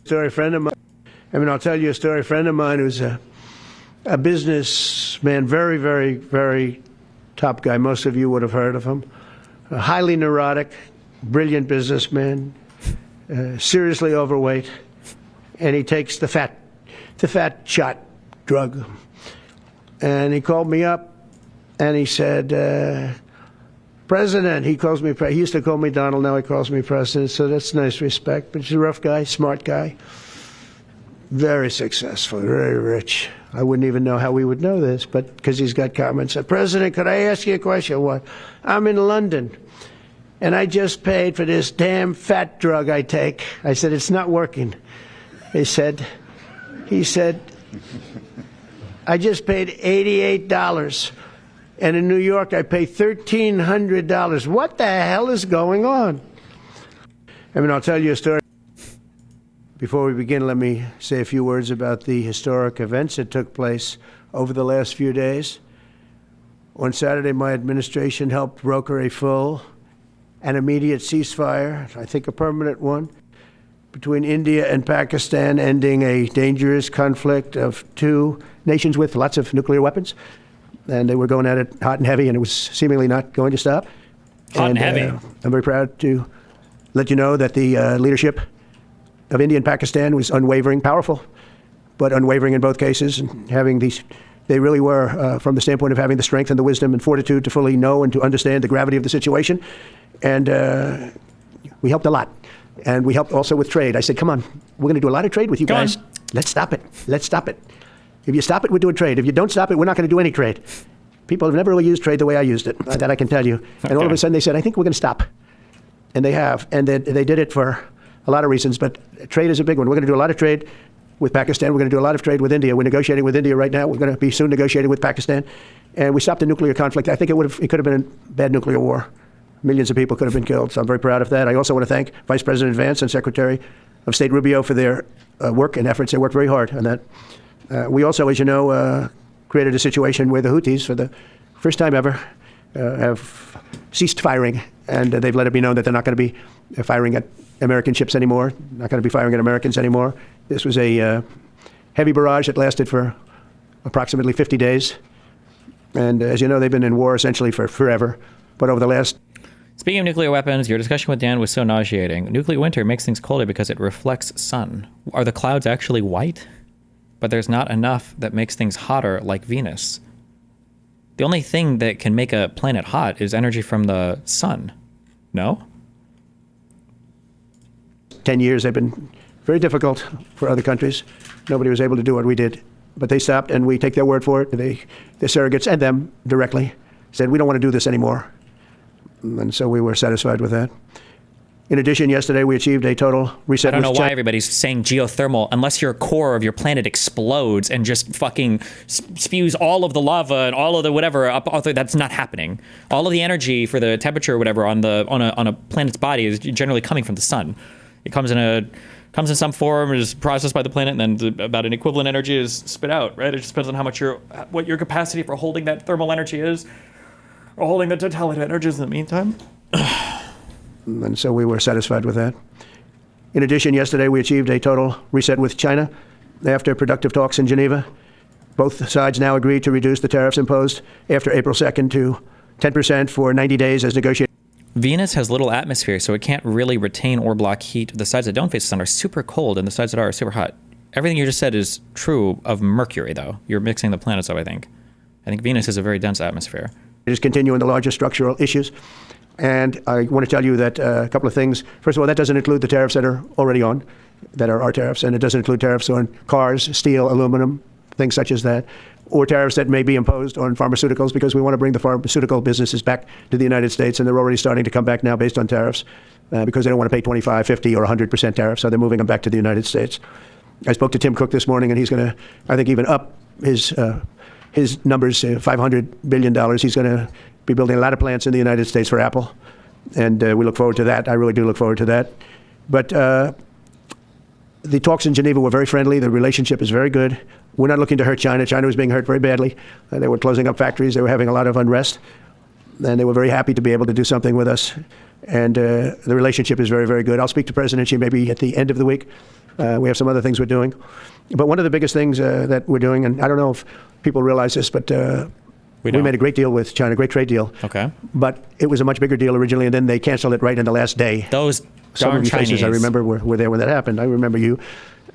Story friend of mine. I'll tell you a story. A friend of mine who's a businessman, very, very, very top guy. Most of you would have heard of him. A highly neurotic, brilliant businessman, seriously overweight, and he takes the fat shot drug. And he called me up, and he said, President, he calls me, he used to call me Donald, now he calls me President, so that's nice respect. But he's a rough guy, smart guy, very successful, very rich. I wouldn't even know how we would know this, but because he's got comments. President, could I ask you a question? What? I'm in London, and I just paid for this damn fat drug I take. I said, it's not working. He said, I just paid $88. And in New York, I pay $1,300. What the hell is going on? I'll tell you a story. Before we begin, let me say a few words about the historic events that took place over the last few days. On Saturday, my administration helped broker a full and immediate ceasefire, I think a permanent one, between India and Pakistan, ending a dangerous conflict of two nations with lots of nuclear weapons. And they were going at it hot and heavy, and it was seemingly not going to stop. Hot and heavy. I'm very proud to let you know that the leadership of India and Pakistan was unwavering, powerful, but unwavering in both cases. And having these, they really were, from the standpoint of having the strength and the wisdom and fortitude to fully know and to understand the gravity of the situation. And we helped a lot. And we helped also with trade. I said, come on, we're going to do a lot of trade with you guys. Let's stop it. Let's stop it. If you stop it, we're doing trade. If you don't stop it, we're not going to do any trade. People have never really used trade the way I used it. That I can tell you. Okay. And all of a sudden they said, I think we're going to stop. And they have. And they did it for a lot of reasons. But trade is a big one. We're going to do a lot of trade with Pakistan. We're going to do a lot of trade with India. We're negotiating with India right now. We're going to be soon negotiating with Pakistan. And we stopped the nuclear conflict. I think it could have been a bad nuclear war. Millions of people could have been killed. So I'm very proud of that. I also want to thank Vice President Vance and Secretary of State Rubio for their work and efforts. They worked very hard on that. We also, as you know, created a situation where the Houthis, for the first time ever, have ceased firing. And they've let it be known that they're not going to be firing at American ships anymore, not going to be firing at Americans anymore. This was a heavy barrage that lasted for approximately 50 days. And as you know, they've been in war essentially for forever. But over the last... Speaking of nuclear weapons, your discussion with Dan was so nauseating. Nuclear winter makes things colder because it reflects sun. Are the clouds actually white? But there's not enough that makes things hotter like Venus. The only thing that can make a planet hot is energy from the sun. No? 10 years have been very difficult for other countries. Nobody was able to do what we did. But they stopped, and we take their word for it. Their surrogates and them directly said, we don't want to do this anymore. And so we were satisfied with that. In addition, yesterday we achieved a total reset. I don't know why everybody's saying geothermal, unless your core of your planet explodes and just fucking spews all of the lava and all of the whatever up. That's not happening. All of the energy for the temperature or whatever on a planet's body is generally coming from the sun. It comes in some form, is processed by the planet, and then about an equivalent energy is spit out. Right? It just depends on what your capacity for holding that thermal energy is, or holding the totality of energies in the meantime. And so we were satisfied with that. In addition, yesterday we achieved a total reset with China after productive talks in Geneva. Both sides now agreed to reduce the tariffs imposed after April 2nd to 10% for 90 days as negotiated. Venus has little atmosphere, so it can't really retain or block heat. The sides that don't face the sun are super cold, and the sides that are super hot. Everything you just said is true of Mercury, though. You're mixing the planets up, I think. I think Venus has a very dense atmosphere. It is continuing the larger structural issues. And I want to tell you that a couple of things. First of all, that doesn't include the tariffs that are already on, that are our tariffs. And it doesn't include tariffs on cars, steel, aluminum, things such as that, or tariffs that may be imposed on pharmaceuticals, because we want to bring the pharmaceutical businesses back to the United States. And they're already starting to come back now based on tariffs because they don't want to pay 25, 50, or 100% tariffs. So they're moving them back to the United States. I spoke to Tim Cook this morning, and he's going to, I think, even up his numbers, $500 billion. He's going to be building a lot of plants in the United States for Apple, and we look forward to that. I really do look forward to that. But the talks in Geneva were very friendly. The relationship is very good. We're not looking to hurt China. China was being hurt very badly. They were closing up factories. They were having a lot of unrest, and they were very happy to be able to do something with us. And the relationship is very, very good. I'll speak to President Xi maybe at the end of the week We have some other things we're doing. But one of the biggest things that we're doing, and I don't know if people realize this, but we made a great deal with China, great trade deal. Okay. But it was a much bigger deal originally, and then they canceled it right in the last day. Those Some darn of you faces Chinese. I remember were there when that happened. I remember you.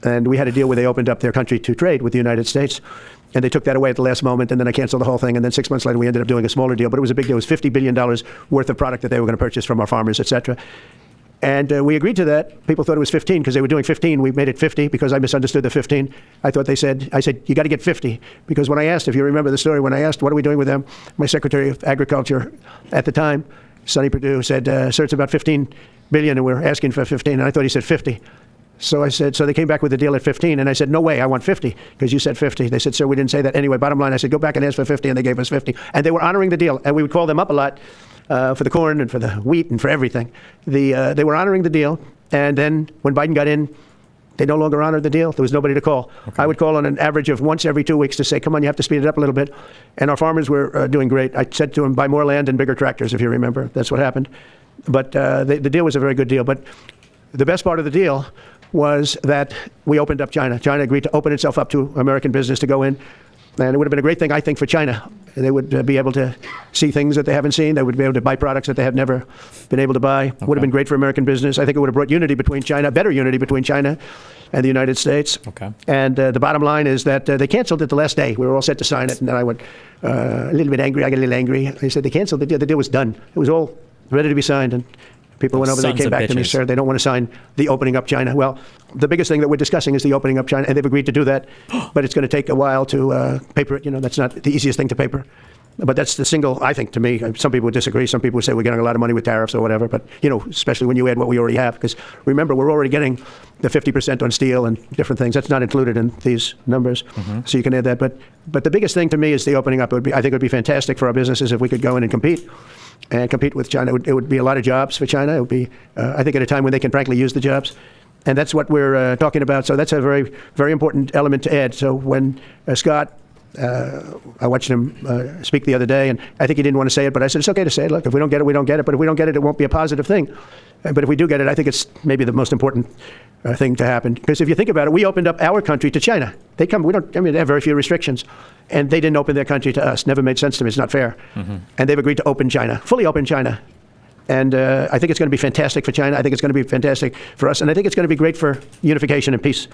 And we had a deal where they opened up their country to trade with the United States. And they took that away at the last moment, and then I canceled the whole thing. And then 6 months later, we ended up doing a smaller deal. But it was a big deal. It was $50 billion worth of product that they were going to purchase from our farmers, et cetera. And we agreed to that. People thought it was 15 because they were doing 15. We made it 50 because I misunderstood the 15. I said, you got to get 50. Because when I asked, if you remember the story, when I asked, what are we doing with them? My Secretary of Agriculture at the time, Sonny Perdue, said, sir, it's about 15 billion and we're asking for 15. And I thought he said 50. So I said, so they came back with a deal at 15. And I said, no way, I want 50 because you said 50. They said, sir, we didn't say that. Anyway, bottom line, I said, go back and ask for 50. And they gave us 50. And they were honoring the deal. And we would call them up a lot for the corn and for the wheat and for everything. They were honoring the deal. And then when Biden got in, they no longer honored the deal. There was nobody to call. Okay. I would call on an average of once every 2 weeks to say, come on, you have to speed it up a little bit. And our farmers were doing great. I said to them, buy more land and bigger tractors, if you remember. That's what happened. But the deal was a very good deal. But the best part of the deal was that we opened up China. China agreed to open itself up to American business to go in. And it would have been a great thing, I think, for China. They would be able to see things that they haven't seen. They would be able to buy products that they have never been able to buy. Okay. Would have been great for American business. I think it would have brought unity between China, better unity between China and the United States. Okay. And the bottom line is that they canceled it the last day. We were all set to sign it. And then I went a little bit angry. I got a little angry. They said they canceled the deal. The deal was done. It was all ready to be signed. And people went over there, came back to me, sir, they don't want to sign the opening up China. Well, the biggest thing that we're discussing is the opening up China, and they've agreed to do that. But it's going to take a while to paper it. You know, that's not the easiest thing to paper. But that's the single, I think, to me. Some people would disagree. Some people would say we're getting a lot of money with tariffs or whatever. But, you know, especially when you add what we already have. Because remember, we're already getting the 50% on steel and different things. That's not included in these numbers. Mm-hmm. So you can add that. But the biggest thing to me is the opening up. I think it would be fantastic for our businesses if we could go in and compete with China. It would be a lot of jobs for China. It would be, I think, at a time when they can frankly use the jobs. And that's what we're talking about. So that's a very, very important element to add. So when Scott, I watched him speak the other day, and I think he didn't want to say it, but I said, it's okay to say it. Look, if we don't get it, we don't get it. But if we don't get it, it won't be a positive thing. But if we do get it, I think it's maybe the most important thing to happen. Because if you think about it, we opened up our country to China. They have very few restrictions. And they didn't open their country to us. Never made sense to me. It's not fair. Mm-hmm. And they've agreed to open China, fully open China. And I think it's going to be fantastic for China. I think it's going to be fantastic for us. And I think it's going to be great for unification and peace.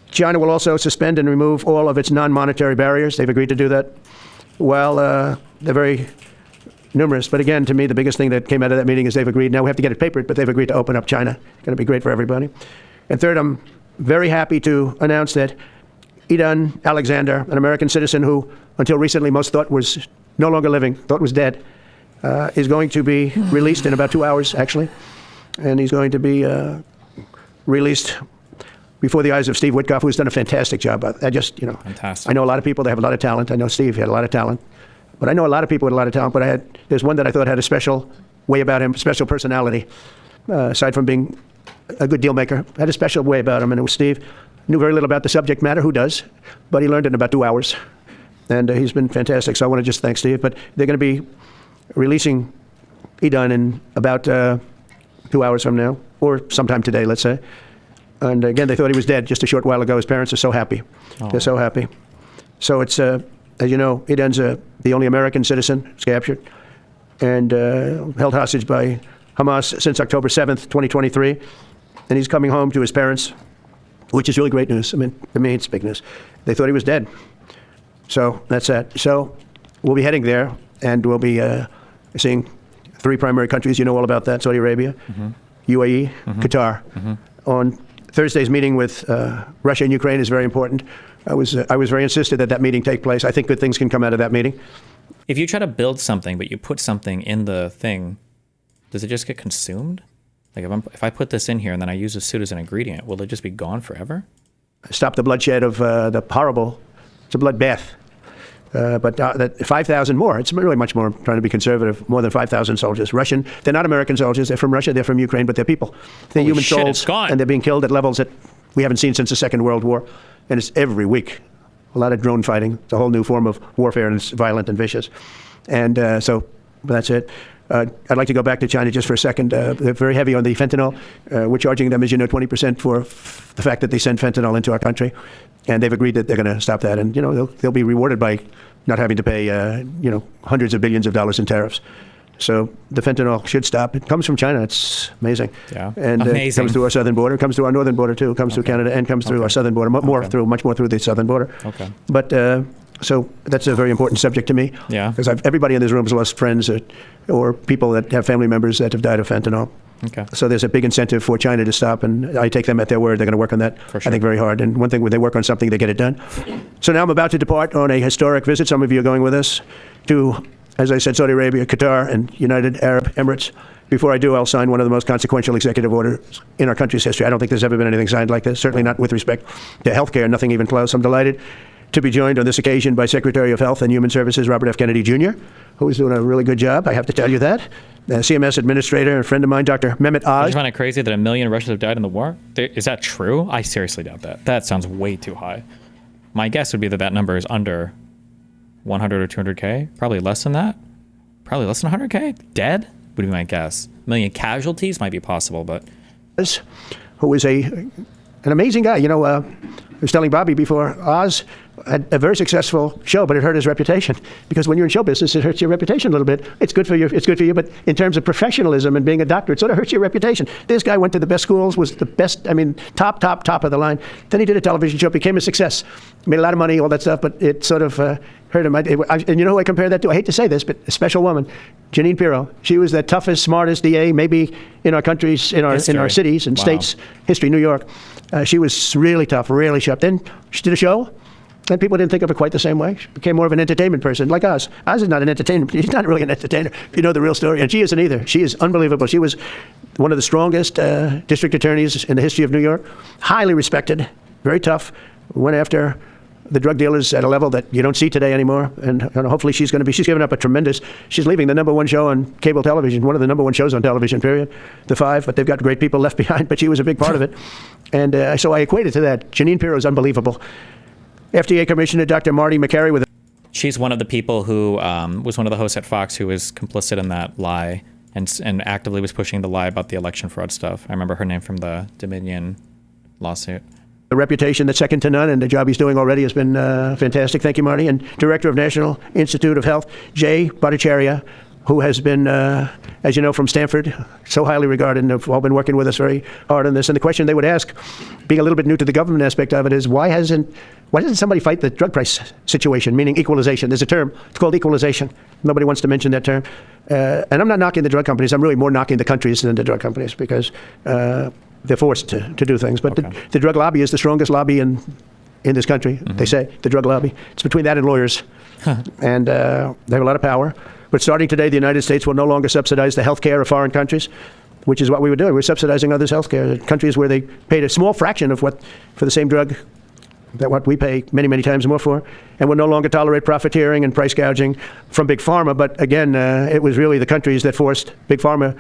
China will also suspend and remove all of its non-monetary barriers. They've agreed to do that. Well, they're very numerous. But again, to me, the biggest thing that came out of that meeting is they've agreed. Now we have to get it papered, but they've agreed to open up China. It's going to be great for everybody. And third, I'm very happy to announce that Idan Alexander, an American citizen who until recently most thought was no longer living, thought was dead, is going to be released in about 2 hours, actually. And he's going to be released before the eyes of Steve Witkoff, who's done a fantastic job. Fantastic. I know a lot of people that have a lot of talent. I know Steve had a lot of talent. But I know a lot of people with a lot of talent. But there's one that I thought had a special way about him, special personality. Aside from being a good deal maker, had a special way about him, and it was Steve. Knew very little about the subject matter, who does? But he learned it in about 2 hours. And he's been fantastic, so I want to just thank Steve. But they're going to be releasing Idan in about 2 hours from now, or sometime today, let's say. And again, they thought he was dead just a short while ago. His parents are so happy. Oh. They're so happy. So it's, as you know, Idan's the only American citizen who's captured and held hostage by Hamas since October 7th, 2023. And he's coming home to his parents, which is really great news. I mean, to me, it's big news. They thought he was dead. So that's that. So we'll be heading there, and we'll be seeing 3 primary countries. You know all about that: Saudi Arabia, mm-hmm. UAE, mm-hmm. Qatar. Mm-hmm. On Thursday's meeting with Russia and Ukraine is very important. I was very insistent that meeting take place. I think good things can come out of that meeting. If you try to build something, but you put something in the thing, does it just get consumed? Like if I put this in here and then I use a suit as an ingredient, will it just be gone forever? Stop the bloodshed of the horrible, it's a bloodbath. But that 5,000 more, it's really much more, trying to be conservative, more than 5,000 soldiers. Russian, they're not American soldiers, they're from Russia, they're from Ukraine, but they're people. They're human souls, and they're being killed at levels that we haven't seen since the Second World War. And it's every week. A lot of drone fighting. It's a whole new form of warfare, and it's violent and vicious. And so That's it. I'd like to go back to China just for a second. They're very heavy on the fentanyl. We're charging them, as you know, 20% for the fact that they send fentanyl into our country. And they've agreed that they're going to stop that. And, they'll be rewarded by not having to pay, hundreds of billions of dollars in tariffs. So the fentanyl should stop. It comes from China. It's amazing. Yeah. And it Amazing. comes through our southern border. It comes through our northern border, too. It comes through Canada and comes through our southern border. Much more through the southern border. Okay. But so that's a very important subject to me. Yeah. Because everybody in this room has lost friends or people that have family members that have died of fentanyl. Okay. So there's a big incentive for China to stop, and I take them at their word. They're going to work on that, For sure. I think, very hard. And one thing, when they work on something, they get it done. So now I'm about to depart on a historic visit. Some of you are going with us to, as I said, Saudi Arabia, Qatar, and United Arab Emirates. Before I do, I'll sign one of the most consequential executive orders in our country's history. I don't think there's ever been anything signed like this, certainly not with respect to health care, nothing even close. I'm delighted to be joined on this occasion by Secretary of Health and Human Services Robert F. Kennedy Jr., who is doing a really good job, I have to tell you that. CMS Administrator and friend of mine, Dr. Mehmet I Oz. just find it crazy that 1 million Russians have died in the war. Is that true? I seriously doubt that. That sounds way too high. My guess would be that number is under 100 or 200K. Probably less than that. Probably less than 100K. Dead would be my guess. 1 million casualties might be possible, but Who is an amazing guy. I was telling Bobby before, Oz had a very successful show, but it hurt his reputation. Because when you're in show business, it hurts your reputation a little bit. It's good for you, but in terms of professionalism and being a doctor, it sort of hurts your reputation. This guy went to the best schools, was the best, top of the line. Then he did a television show, became a success, made a lot of money, all that stuff, but it sort of hurt him. And you know who I compare that to? I hate to say this, but a special woman, Janine Pirro. She was the toughest, smartest DA, maybe in our countries, in our cities and states, history, New York. She was really tough, really sharp. Then she did a show, and people didn't think of her quite the same way. She became more of an entertainment person, like Oz. Oz is not an entertainer. She's not really an entertainer, if you know the real story. And she isn't either. She is unbelievable. She was one of the strongest district attorneys in the history of New York, highly respected, very tough, went after the drug dealers at a level that you don't see today anymore. And hopefully she's given up she's leaving the #1 show on cable television, one of the #1 shows on television, period, The Five, but they've got great people left behind, but she was a big part of it. And so I equate it to that. Janine Pirro is unbelievable. FDA Commissioner Dr. Marty McCary with she's one of the people who was one of the hosts at Fox who was complicit in that lie and actively was pushing the lie about the election fraud stuff. I remember her name from the Dominion lawsuit. a reputation that's second to none, and the job he's doing already has been fantastic. Thank you, Marty. And Director of National Institute of Health, Jay Bhattacharya, who has been, as you know, from Stanford, so highly regarded, and have all been working with us very hard on this. And the question they would ask, being a little bit new to the government aspect of it, is why doesn't somebody fight the drug price situation, meaning equalization? There's a term, it's called equalization. Nobody wants to mention that term. And I'm not knocking the drug companies. I'm really more knocking the countries than the drug companies, because they're forced to do things. But Okay. the drug lobby is the strongest lobby in this country, they say, the drug lobby. It's between that and lawyers. And they have a lot of power. But starting today, the United States will no longer subsidize the health care of foreign countries, which is what we were doing. We're subsidizing others' health care. Countries where they paid a small fraction of what, for the same drug, that what we pay many, many times more for. And will no longer tolerate profiteering and price gouging from Big Pharma. But again, it was really the countries that forced Big Pharma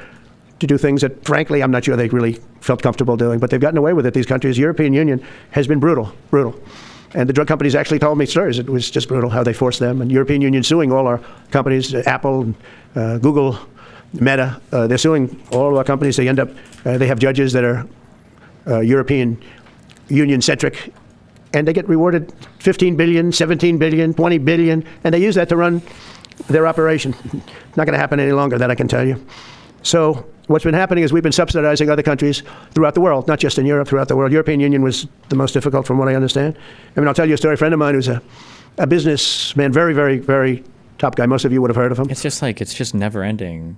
to do things that, frankly, I'm not sure they really felt comfortable doing. But they've gotten away with it, these countries. The European Union has been brutal. And the drug companies actually told me stories. It was just brutal how they forced them. And European Union suing all our companies, Apple, Google, Meta. They're suing all of our companies. They end up, they have judges that are European Union-centric. And they get rewarded $15 billion, $17 billion, $20 billion. And they use that to run their operation. Not going to happen any longer, that I can tell you. So what's been happening is we've been subsidizing other countries throughout the world, not just in Europe, throughout the world. European Union was the most difficult, from what I understand. I mean, I'll tell you a story. A friend of mine who's a businessman, very, very, very top guy. Most of you would have heard of him. It's just never-ending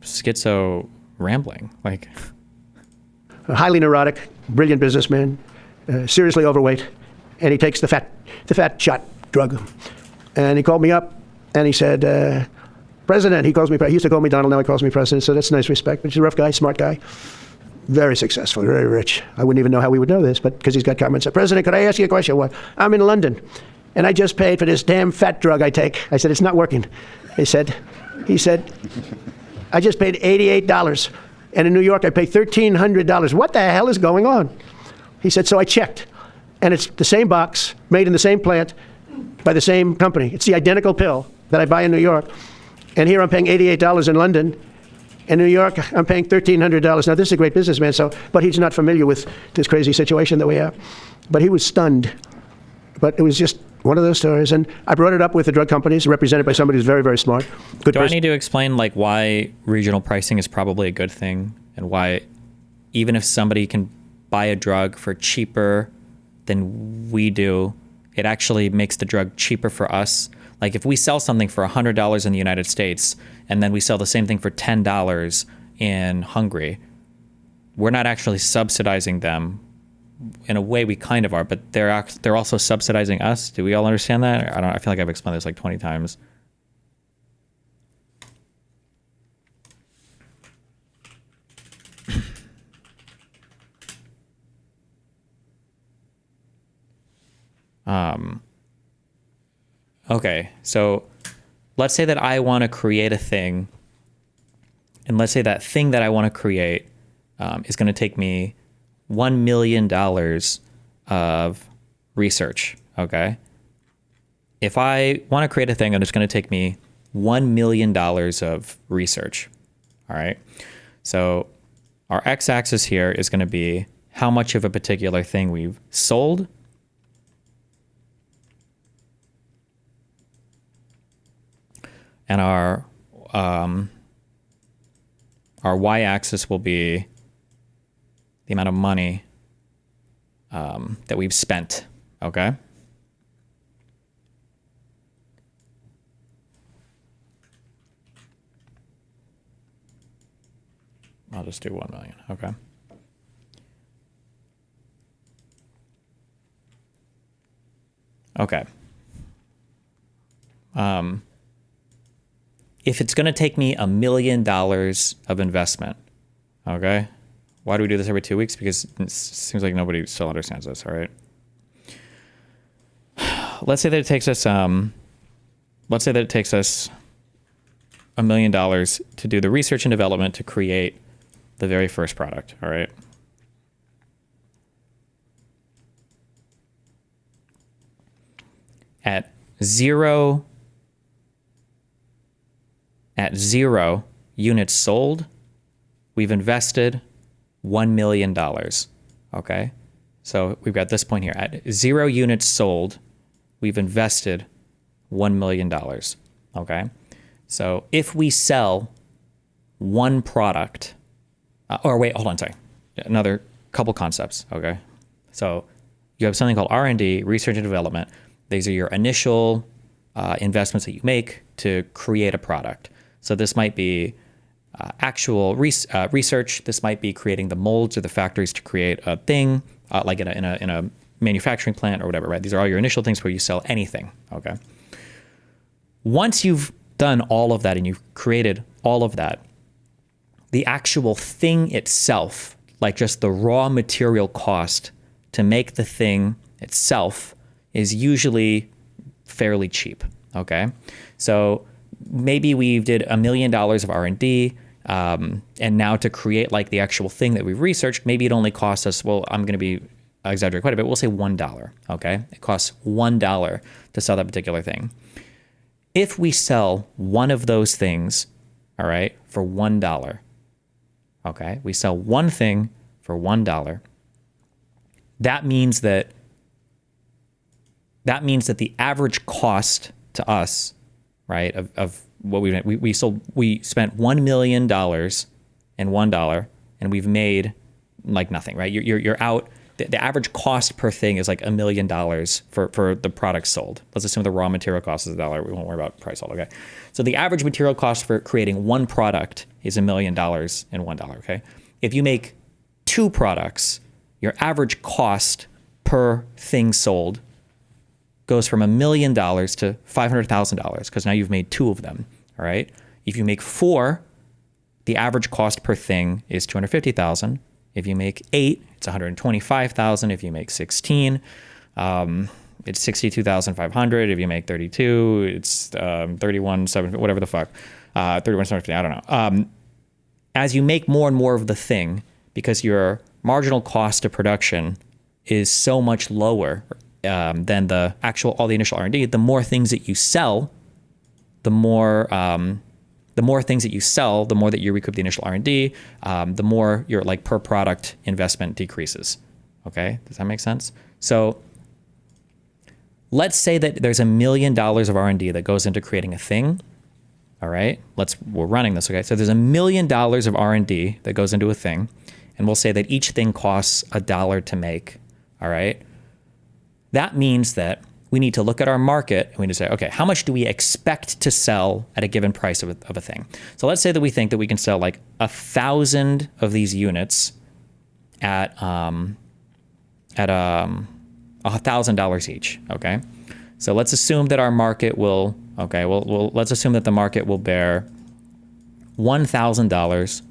schizo rambling. Like, A highly neurotic, brilliant businessman, seriously overweight, and he takes the fat shot drug. And he called me up, and he said, President, he used to call me Donald, now he calls me President, so that's nice respect. But he's a rough guy, smart guy, very successful, very rich. I wouldn't even know how he would know this, but because he's got comments. President, could I ask you a question? What? I'm in London, and I just paid for this damn fat drug I take. I said, it's not working. He said, I just paid $88, and in New York I pay $1,300. What the hell is going on? He said, so I checked, and it's the same box, made in the same plant, by the same company. It's the identical pill that I buy in New York. And here I'm paying $88 in London. In New York, I'm paying $1,300. Now, this is a great businessman, but he's not familiar with this crazy situation that we have. But he was stunned. But it was just one of those stories. And I brought it up with the drug companies, represented by somebody who's very, very smart. Good Do I person. need to explain like why regional pricing is probably a good thing, and why even if somebody can buy a drug for cheaper than we do, it actually makes the drug cheaper for us? Like if we sell something for $100 in the United States and then we sell the same thing for $10 in Hungary, we're not actually subsidizing them. In a way, we kind of are, but they're also subsidizing us. Do we all understand that? I feel like I've explained this like 20 times. Okay, so let's say that I want to create a thing, and let's say that thing that I want to create is going to take me $1 million of research, okay? If I want to create a thing and it's going to take me $1 million of research, all right? So our x-axis here is going to be how much of a particular thing we've sold. And our y-axis will be the amount of money that we've spent, okay? I'll just do 1 million, okay? Okay. If it's going to take me $1 million of investment, okay? Why do we do this every 2 weeks? Because it seems like nobody still understands this, all right? Let's say that it takes us $1 million to do the research and development to create the very first product, all right? At zero units sold, we've invested $1 million, okay? So we've got this point here. At 0 units sold, we've invested $1 million, okay? So if we sell one product, another couple concepts, okay? So you have something called R&D, research and development. These are your initial investments that you make to create a product. So this might be actual research. This might be creating the molds or the factories to create a thing, like in a manufacturing plant or whatever, right? These are all your initial things where you sell anything, okay? Once you've done all of that and you've created all of that, the actual thing itself, like just the raw material cost to make the thing itself, is usually fairly cheap, okay? So maybe we did $1 million of R&D, and now to create like the actual thing that we've researched, maybe it only costs us, well, I'm going to be exaggerating quite a bit, we'll say $1, okay? It costs $1 to sell that particular thing. If we sell one of those things, all right, for $1, okay, we sell one thing for $1, that means that the average cost to us, right, of what we spent $1 million and $1, and we've made like nothing, right? You're out. The average cost per thing is like $1 million for the product sold. Let's assume the raw material cost is $1. We won't worry about price sold, okay? So the average material cost for creating one product is $1 million and $1, okay? If you make 2 products, your average cost per thing sold goes from $1 million to $500,000 because now you've made 2 of them, all right? If you make 4, the average cost per thing is $250,000. If you make 8, it's $125,000. If you make 16, it's $62,500. If you make 32, it's $31,750, whatever the fuck, $31,750. I don't know. As you make more and more of the thing, because your marginal cost of production is so much lower than all the initial R&D, the more things that you sell, the more the more things that you sell, the more that you recoup the initial R&D, the more your like per product investment decreases. Okay, does that make sense? So let's say that there's $1 million of R&D that goes into creating a thing. All right, we're running this. Okay, so there's $1 million of R&D that goes into a thing, and we'll say that each thing costs $1 to make. All right, that means that we need to look at our market and we need to say, okay, how much do we expect to sell at a given price of a thing? So let's say that we think that we can sell like 1,000 of these units at $1,000 each. Okay, so let's assume that our market will. Okay, well, let's assume that the market will bear $1,000.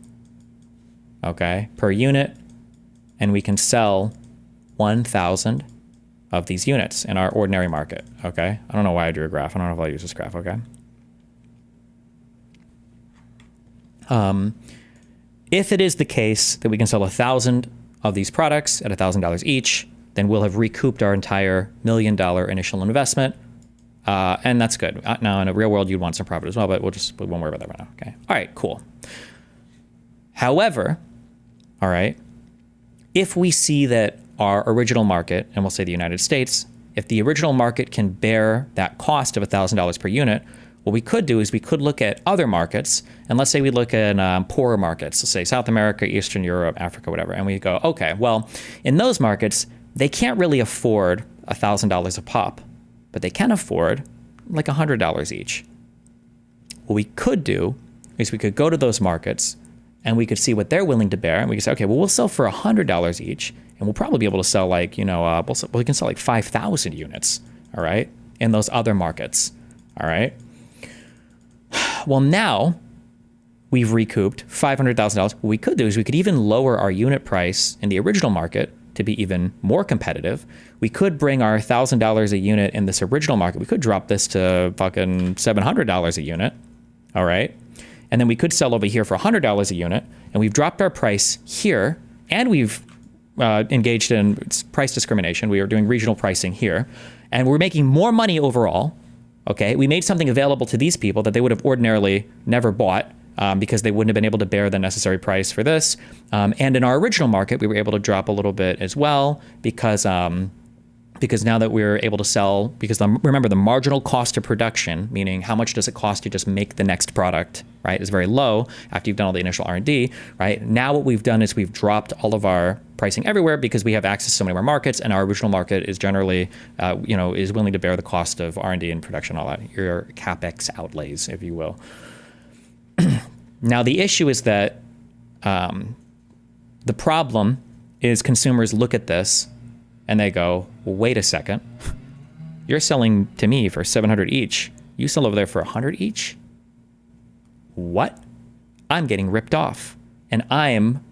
Okay, per unit, and we can sell 1,000 of these units in our ordinary market, okay? I don't know why I drew a graph. I don't know if I'll use this graph, okay? If it is the case that we can sell 1,000 of these products at $1,000 each, then we'll have recouped our entire $1 million initial investment, and that's good. Now, in a real world, you'd want some profit as well, but we won't worry about that right now, okay? All right, cool. However, all right, if we see that our original market, and we'll say the United States, if the original market can bear that cost of $1,000 per unit, what we could do is we could look at other markets, and let's say we look at poorer markets, let's say South America, Eastern Europe, Africa, whatever, and we go, okay, well, in those markets, they can't really afford $1,000 a pop, but they can afford like $100 each. What we could do is we could go to those markets, and we could see what they're willing to bear, and we could say, okay, well, we'll sell for $100 each, and we'll probably be able to sell like, we can sell like 5,000 units, all right, in those other markets, all right? Well, now we've recouped $500,000. What we could do is we could even lower our unit price in the original market to be even more competitive. We could bring our $1,000 a unit in this original market. We could drop this to fucking $700 a unit, all right? And then we could sell over here for $100 a unit, and we've dropped our price here, and we've engaged in price discrimination. We are doing regional pricing here, and we're making more money overall. Okay, we made something available to these people that they would have ordinarily never bought because they wouldn't have been able to bear the necessary price for this. And in our original market, we were able to drop a little bit as well because now that we're able to sell, remember the marginal cost of production, meaning how much does it cost to just make the next product, right, is very low after you've done all the initial R&D, right? Now what we've done is we've dropped all of our pricing everywhere because we have access to so many more markets, and our original market is generally, is willing to bear the cost of R&D and production, all that, your CapEx outlays, if you will. Now the issue is that the problem is consumers look at this and they go, well, wait a second, you're selling to me for 700 each. You sell over there for 100 each? What? I'm getting ripped off, and I'm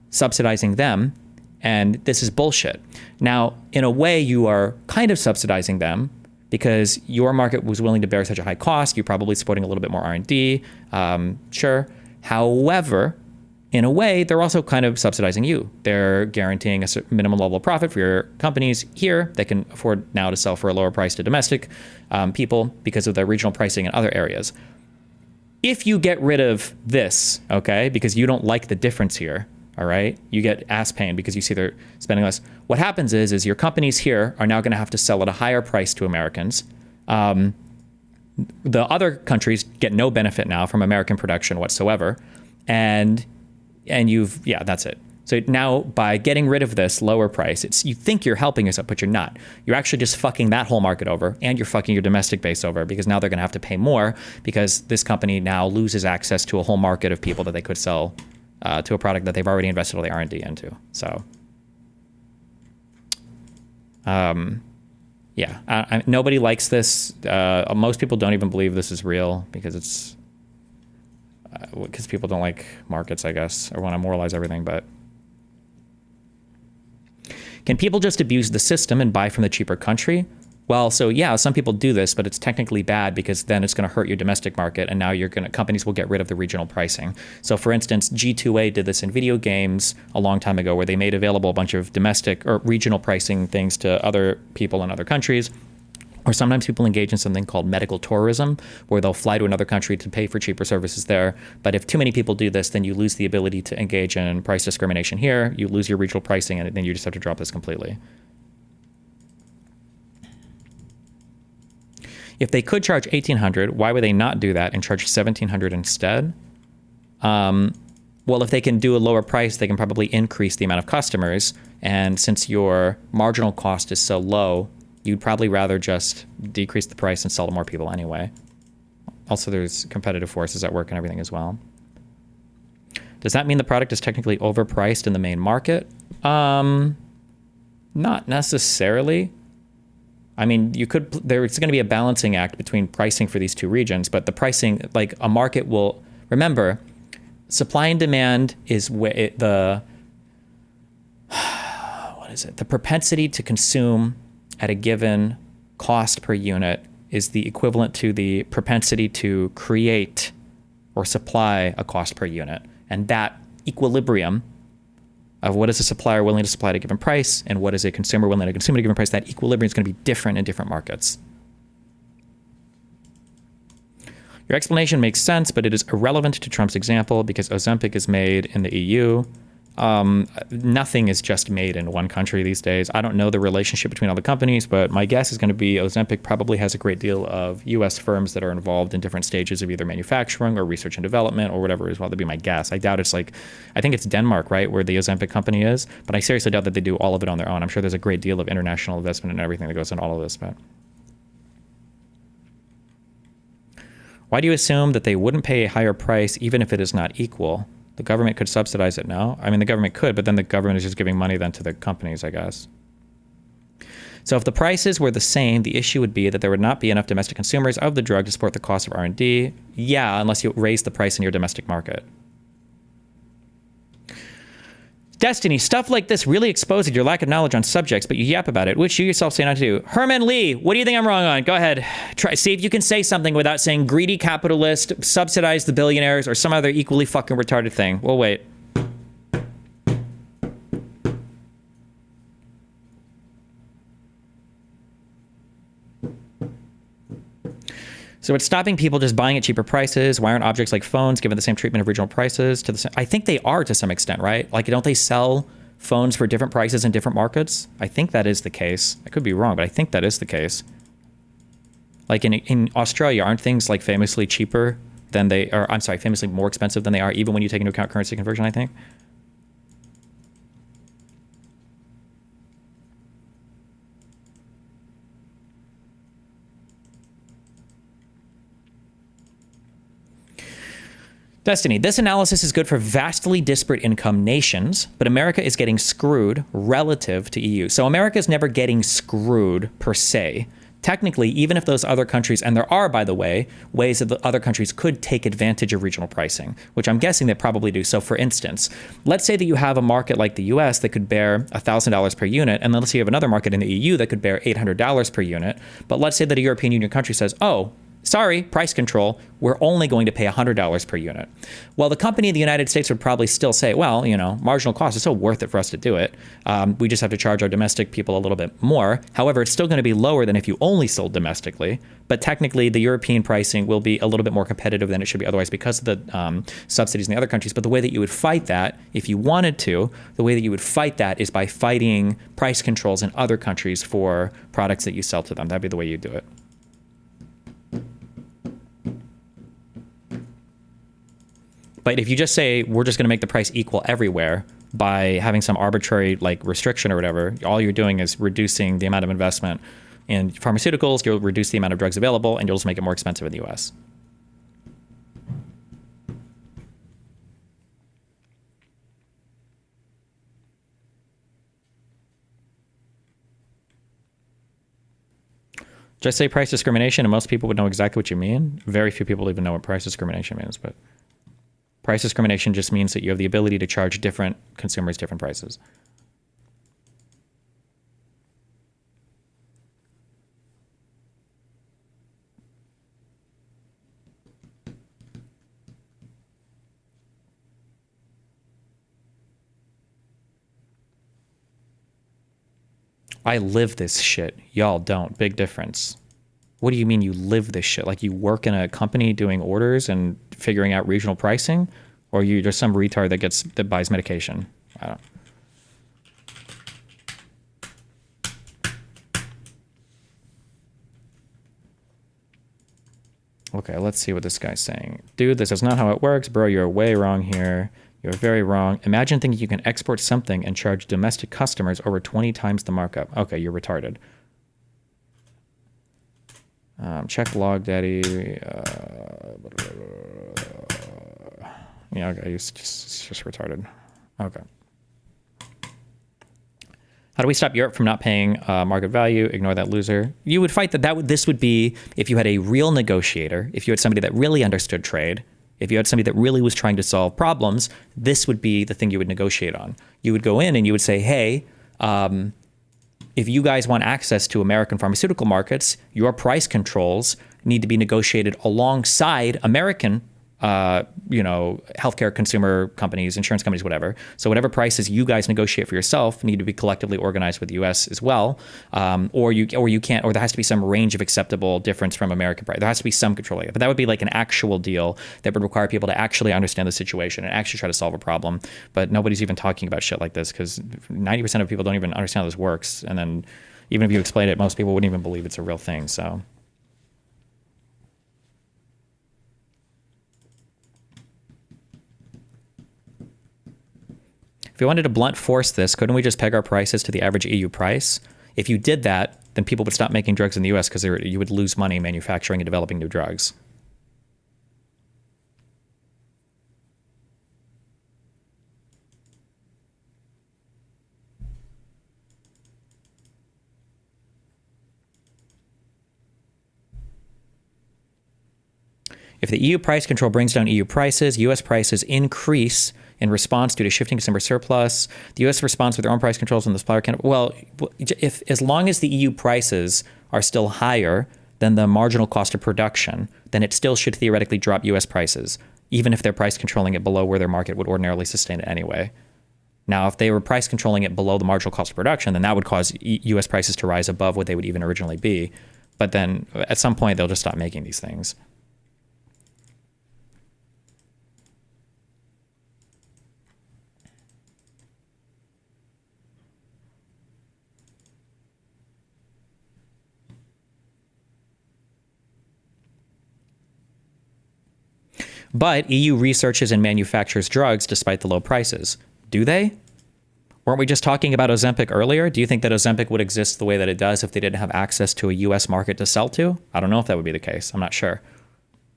subsidizing them, and this is bullshit. Now, in a way, you are kind of subsidizing them because your market was willing to bear such a high cost. You're probably supporting a little bit more R&D, sure. However, in a way, they're also kind of subsidizing you. They're guaranteeing a minimum level of profit for your companies here. They can afford now to sell for a lower price to domestic people because of their regional pricing in other areas. If you get rid of this, okay, because you don't like the difference here, all right, you get ass pain because you see they're spending less. What happens is your companies here are now going to have to sell at a higher price to Americans. The other countries get no benefit now from American production whatsoever. And that's it. So now by getting rid of this lower price, you think you're helping yourself, but you're not. You're actually just fucking that whole market over, and you're fucking your domestic base over because now they're going to have to pay more because this company now loses access to a whole market of people that they could sell to a product that they've already invested all the R&D into. So, nobody likes this. Most people don't even believe this is real because because people don't like markets, I guess, or want to moralize everything. But can people just abuse the system and buy from the cheaper country? Well, so yeah, some people do this, but it's technically bad because then it's going to hurt your domestic market, and now companies will get rid of the regional pricing. So for instance, G2A did this in video games a long time ago where they made available a bunch of domestic or regional pricing things to other people in other countries. Or sometimes people engage in something called medical tourism, where they'll fly to another country to pay for cheaper services there. But if too many people do this, then you lose the ability to engage in price discrimination here. You lose your regional pricing, and then you just have to drop this completely. If they could charge $1,800, why would they not do that and charge $1,700 instead? Well, if they can do a lower price, they can probably increase the amount of customers. And since your marginal cost is so low, you'd probably rather just decrease the price and sell to more people anyway. Also, there's competitive forces at work and everything as well. Does that mean the product is technically overpriced in the main market? Not necessarily. I mean, there's going to be a balancing act between pricing for these two regions, but the pricing, like a market will, remember, supply and demand is the propensity to consume at a given cost per unit is the equivalent to the propensity to create or supply a cost per unit. And that equilibrium of what is a supplier willing to supply at a given price and what is a consumer willing to consume at a given price, that equilibrium is going to be different in different markets. Your explanation makes sense, but it is irrelevant to Trump's example because Ozempic is made in the EU. Nothing is just made in one country these days. I don't know the relationship between all the companies, but my guess is going to be Ozempic probably has a great deal of US firms that are involved in different stages of either manufacturing or research and development or whatever as well. That'd be my guess. I doubt it's I think it's Denmark, right, where the Ozempic company is, but I seriously doubt that they do all of it on their own. I'm sure there's a great deal of international investment and everything that goes into all of this, but why do you assume that they wouldn't pay a higher price even if it is not equal? The government could subsidize it now. I mean, the government could, but then the government is just giving money then to the companies, I guess. So if the prices were the same, the issue would be that there would not be enough domestic consumers of the drug to support the cost of R&D. Yeah, unless you raise the price in your domestic market. Destiny, stuff like this really exposes your lack of knowledge on subjects, but you yap about it, which you yourself say not to do. Herman Lee, what do you think I'm wrong on? Go ahead. See if you can say something without saying greedy capitalist, subsidize the billionaires, or some other equally fucking retarded thing. We'll wait. So it's stopping people just buying at cheaper prices. Why aren't objects like phones given the same treatment of regional prices? I think they are to some extent, right? Like, don't they sell phones for different prices in different markets? I think that is the case. I could be wrong, but I think that is the case. Like in Australia, aren't things like famously cheaper than they are? I'm sorry, famously more expensive than they are, even when you take into account currency conversion, I think. Destiny, this analysis is good for vastly disparate income nations, but America is getting screwed relative to EU. So America is never getting screwed per se. Technically, even if those other countries, and there are, by the way, ways that the other countries could take advantage of regional pricing, which I'm guessing they probably do. So for instance, let's say that you have a market like the US that could bear $1,000 per unit, and then let's say you have another market in the EU that could bear $800 per unit. But let's say that a European Union country says, oh, sorry, price control, we're only going to pay $100 per unit. Well, the company in the United States would probably still say, well, marginal cost is still worth it for us to do it. We just have to charge our domestic people a little bit more. However, it's still going to be lower than if you only sold domestically. But technically, the European pricing will be a little bit more competitive than it should be otherwise because of the subsidies in the other countries. But the way that you would fight that, if you wanted to, the way that you would fight that is by fighting price controls in other countries for products that you sell to them. That'd be the way you do it. But if you just say, we're just going to make the price equal everywhere by having some arbitrary restriction or whatever, all you're doing is reducing the amount of investment in pharmaceuticals, you'll reduce the amount of drugs available, and you'll just make it more expensive in the US. Just say price discrimination, and most people would know exactly what you mean. Very few people even know what price discrimination means, but price discrimination just means that you have the ability to charge different consumers different prices. I live this shit. Y'all don't. Big difference. What do you mean you live this shit? Like you work in a company doing orders and figuring out regional pricing, or you just some retard that buys medication? I don't. Okay, let's see what this guy's saying. Dude, this is not how it works, bro. You're way wrong here. You're very wrong. Imagine thinking you can export something and charge domestic customers over 20 times the markup. Okay, you're retarded. Check log daddy. Yeah, okay, it's just retarded. Okay. How do we stop Europe from not paying market value? Ignore that loser. You would fight this would be if you had a real negotiator, if you had somebody that really understood trade, if you had somebody that really was trying to solve problems, this would be the thing you would negotiate on. You would go in and you would say, hey, if you guys want access to American pharmaceutical markets, your price controls need to be negotiated alongside American healthcare consumer companies, insurance companies, whatever. So whatever prices you guys negotiate for yourself need to be collectively organized with the U.S. as well, or you can't, or there has to be some range of acceptable difference from American price. There has to be some controlling it, but that would be like an actual deal that would require people to actually understand the situation and actually try to solve a problem. But nobody's even talking about shit like this because 90% of people don't even understand how this works, and then even if you explain it, most people wouldn't even believe it's a real thing. So. If we wanted to blunt force this, couldn't we just peg our prices to the average EU price? If you did that, then people would stop making drugs in the US because you would lose money manufacturing and developing new drugs. If the EU price control brings down EU prices, US prices increase in response due to shifting consumer surplus. The U.S. responds with their own price controls and the supplier can. Well, if as long as the EU prices are still higher than the marginal cost of production, then it still should theoretically drop U.S. prices, even if they're price controlling it below where their market would ordinarily sustain it anyway. Now, if they were price controlling it below the marginal cost of production, then that would cause U.S. prices to rise above what they would even originally be. But then at some point, they'll just stop making these things. But EU researches and manufactures drugs despite the low prices. Do they? Weren't we just talking about Ozempic earlier? Do you think that Ozempic would exist the way that it does if they didn't have access to a US market to sell to? I don't know if that would be the case. I'm not sure.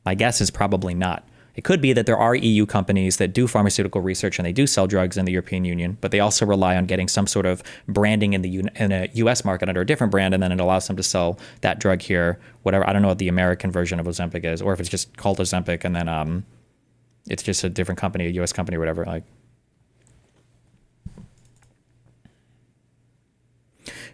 My guess is probably not. It could be that there are EU companies that do pharmaceutical research and they do sell drugs in the European Union, but they also rely on getting some sort of branding in a US market under a different brand, and then it allows them to sell that drug here, whatever. I don't know what the American version of Ozempic is, or if it's just called Ozempic and then it's just a different company, a US company or whatever. Like,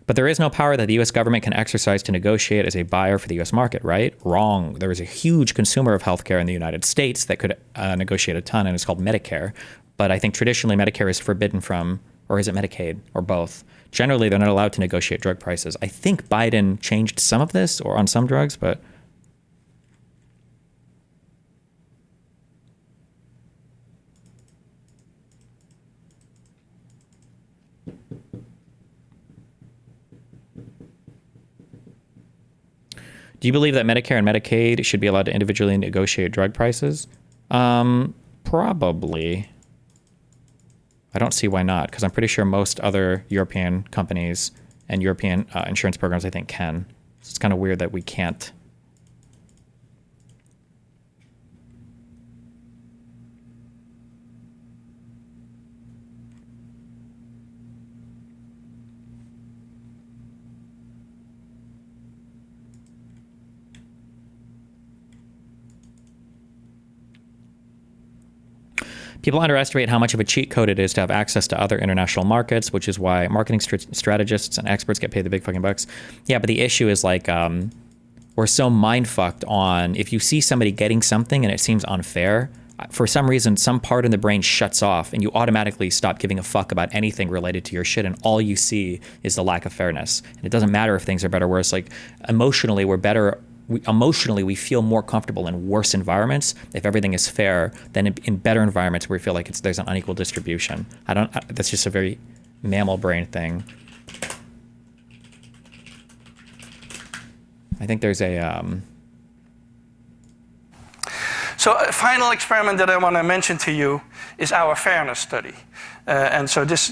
but there is no power that the U.S. government can exercise to negotiate as a buyer for the U.S. market, right? Wrong. There is a huge consumer of healthcare in the United States that could negotiate a ton, and it's called Medicare. But I think traditionally Medicare is forbidden from, or is it Medicaid, or both? Generally, they're not allowed to negotiate drug prices. I think Biden changed some of this, or on some drugs, but... Do you believe that Medicare and Medicaid should be allowed to individually negotiate drug prices? Probably. I don't see why not, because I'm pretty sure most other European companies and European insurance programs, I think, can. So it's kind of weird that we can't. People underestimate how much of a cheat code it is to have access to other international markets, which is why marketing strategists and experts get paid the big fucking bucks. Yeah, but the issue is like we're so mind-fucked on if you see somebody getting something and it seems unfair, for some reason, some part in the brain shuts off and you automatically stop giving a fuck about anything related to your shit, and all you see is the lack of fairness. And it doesn't matter if things are better or worse. Like, emotionally, we're better emotionally we feel more comfortable in worse environments if everything is fair than in better environments where we feel like there's an unequal distribution. That's just a very mammal brain thing. I think there's a So a final experiment that I want to mention to you is our fairness study. And so this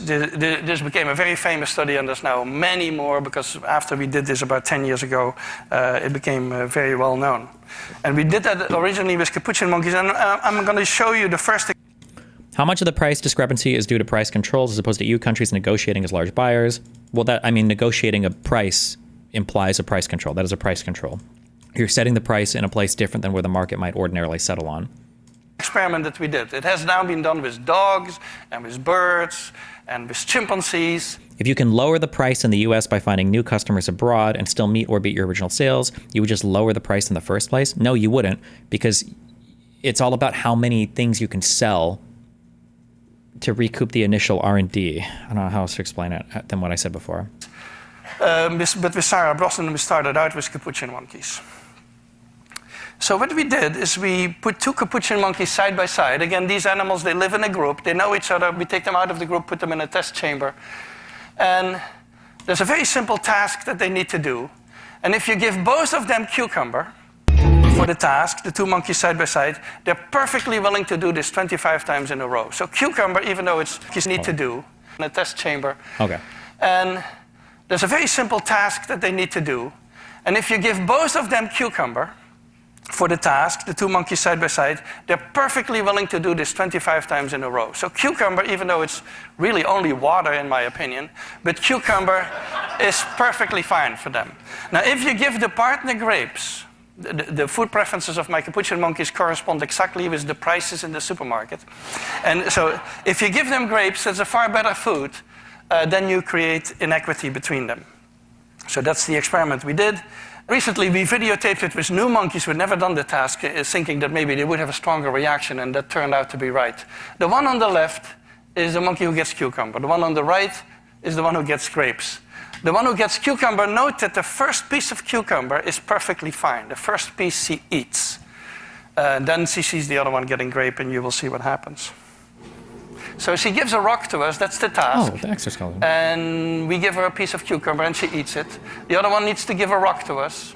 became a very famous study, and there's now many more, because after we did this about 10 years ago, it became very well known. And we did that originally with capuchin monkeys, and I'm going to show you the first. How much of the price discrepancy is due to price controls as opposed to EU countries negotiating as large buyers? Well, negotiating a price implies a price control. That is a price control. You're setting the price in a place different than where the market might ordinarily settle on. Experiment that we did. It has now been done with dogs and with birds and with chimpanzees. If you can lower the price in the US by finding new customers abroad and still meet or beat your original sales, you would just lower the price in the first place? No, you wouldn't, because it's all about how many things you can sell to recoup the initial R&D. I don't know how else to explain it than what I said before. But with Sarah Brosnan, we started out with capuchin monkeys. So what we did is we put two capuchin monkeys side by side. Again, these animals, they live in a group. They know each other. We take them out of the group, put them in a test chamber. And there's a very simple task that they need to do. And if you give both of them cucumber for the task, the two monkeys side by side, they're perfectly willing to do this 25 times in a row. So cucumber, even though it's you need to do in a test chamber. Okay. And there's a very simple task that they need to do. And if you give both of them cucumber for the task, the two monkeys side by side, they're perfectly willing to do this 25 times in a row. So cucumber, even though it's really only water in my opinion, but cucumber is perfectly fine for them. Now if you give the partner grapes, the food preferences of my capuchin monkeys correspond exactly with the prices in the supermarket. And so if you give them grapes, that's a far better food, then you create inequity between them. So that's the experiment we did. Recently, we videotaped it with new monkeys who had never done the task, thinking that maybe they would have a stronger reaction, and that turned out to be right. The one on the left is the monkey who gets cucumber. The one on the right is the one who gets grapes. The one who gets cucumber, note that the first piece of cucumber is perfectly fine. The first piece she eats. Then she sees the other one getting grape, and you will see what happens. So she gives a rock to us, that's the task. Oh, the exoskeleton. And we give her a piece of cucumber and she eats it. The other one needs to give a rock to us.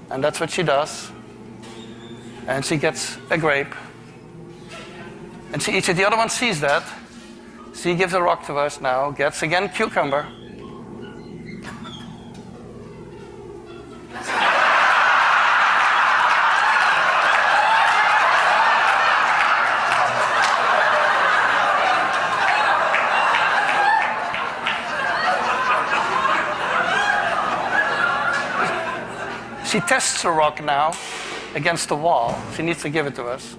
And that's what she does. And she gets a grape. And she eats it. The other one sees that. She gives a rock to us now, gets again cucumber. She tests the rock now against the wall. She needs to give it to us.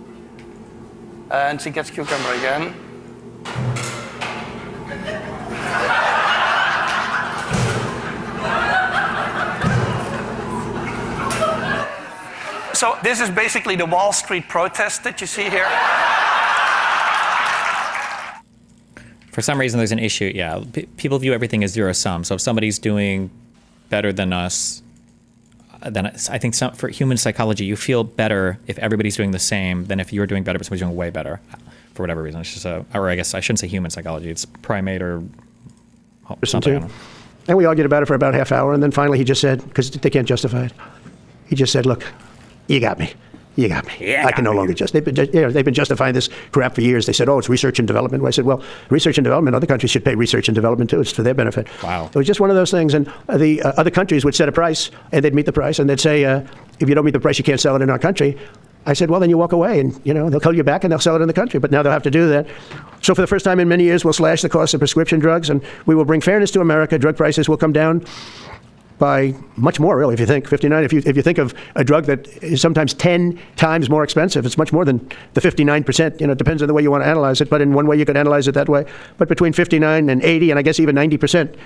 And she gets cucumber again. So this is basically the Wall Street protest that you see here. For some reason, there's an issue. Yeah, people view everything as zero sum. So if somebody's doing better than us, then I think for human psychology, you feel better if everybody's doing the same than if you're doing better but somebody's doing way better, for whatever reason. It's just or I guess I shouldn't say human psychology. It's primate or something. I don't know. And we argued about it for about a half hour, and then finally he just said, because they can't justify it, he just said, look, you got me. You got me. Yeah, I can no longer they've been justifying this crap for years. They said, oh, it's research and development. Well, I said, well, research and development, other countries should pay research and development too. It's for their benefit. Wow. It was just one of those things. And the other countries would set a price, and they'd meet the price, and they'd say, if you don't meet the price, you can't sell it in our country. I said, well, then you walk away, and they'll call you back, and they'll sell it in the country. But now they'll have to do that. So for the first time in many years, we'll slash the cost of prescription drugs, and we will bring fairness to America. Drug prices will come down by much more, really, if you think 59. If you think of a drug that is sometimes 10 times more expensive, it's much more than the 59%. It depends on the way you want to analyze it, but in one way you could analyze it that way. But between 59 and 80, and I guess even 90%.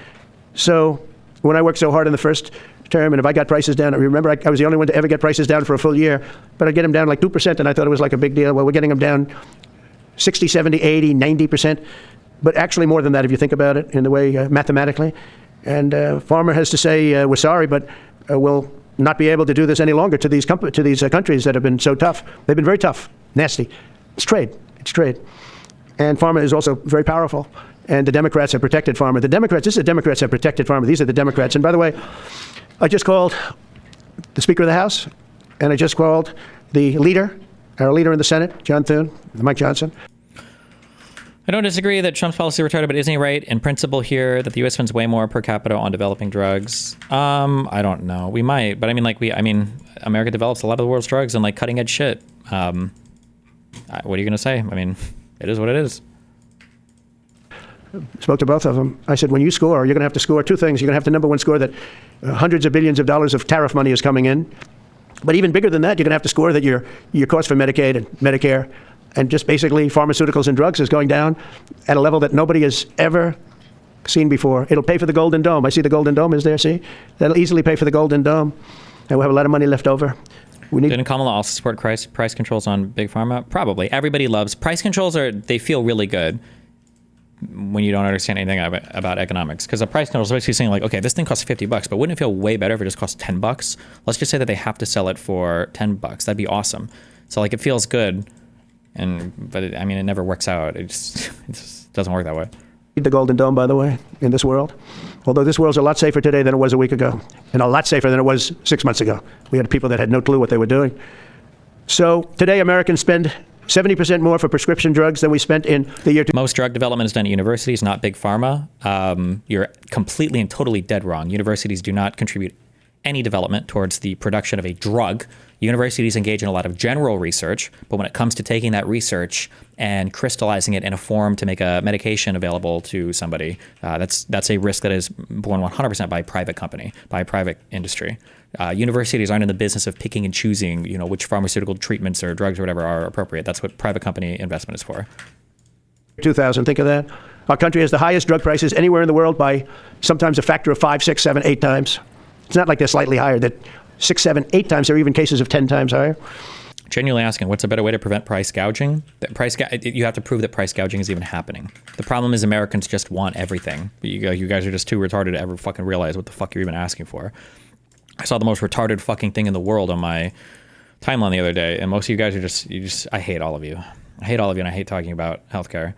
So when I worked so hard in the first term, and if I got prices down, I remember I was the only one to ever get prices down for a full year, but I'd get them down like 2%, and I thought it was like a big deal. Well, we're getting them down 60, 70, 80, 90%, but actually more than that if you think about it in the way mathematically. And Farmer has to say, we're sorry, but we'll not be able to do this any longer to these countries that have been so tough. They've been very tough, nasty. It's trade. It's trade. And pharma is also very powerful. And the Democrats have protected pharma. This is the Democrats have protected pharma. These are the Democrats. And by the way, I just called the Speaker of the House, and I just called the leader, our leader in the Senate, John Thune, Mike Johnson. I don't disagree that Trump's policy retarded, but isn't he right in principle here that the U.S. spends way more per capita on developing drugs? I don't know. We might, but I mean, America develops a lot of the world's drugs and like cutting edge shit. What are you going to say? I mean, it is what it is. Spoke to both of them. I said, when you score, you're going to have to score two things. You're going to have to, number one, score that hundreds of billions of dollars of tariff money is coming in. But even bigger than that, you're going to have to score that your cost for Medicaid and Medicare and just basically pharmaceuticals and drugs is going down at a level that nobody has ever seen before. It'll pay for the Golden Dome. I see the Golden Dome is there, see? That'll easily pay for the Golden Dome. And we'll have a lot of money left over. Didn't Kamala also support price controls on big pharma? Probably. Everybody loves price controls. They feel really good when you don't understand anything about economics, because a price control is basically saying like, okay, this thing costs $50, but wouldn't it feel way better if it just cost $10? Let's just say that they have to sell it for $10. That'd be awesome. So like, it feels good, but it never works out. It just doesn't work that way. The Golden Dome, by the way, in this world. Although this world's a lot safer today than it was a week ago, and a lot safer than it was 6 months ago. We had people that had no clue what they were doing. So today, Americans spend 70% more for prescription drugs than we spent in the year. Most drug development is done at universities, not big pharma. You're completely and totally dead wrong. Universities do not contribute any development towards the production of a drug. Universities engage in a lot of general research, but when it comes to taking that research and crystallizing it in a form to make a medication available to somebody, that's a risk that is borne 100% by a private company, by a private industry. Universities aren't in the business of picking and choosing, which pharmaceutical treatments or drugs or whatever are appropriate. That's what private company investment is for. 2000, think of that. Our country has the highest drug prices anywhere in the world by sometimes a factor of 5, 6, 7, 8 times. It's not like they're slightly higher. That 6, 7, 8 times. There are even cases of 10 times higher. Genuinely asking, what's a better way to prevent price gouging? You have to prove that price gouging is even happening. The problem is Americans just want everything. You guys are just too retarded to ever fucking realize what the fuck you're even asking for. I saw the most retarded fucking thing in the world on my timeline the other day, and most of you guys are I hate all of you. I hate all of you, and I hate talking about healthcare.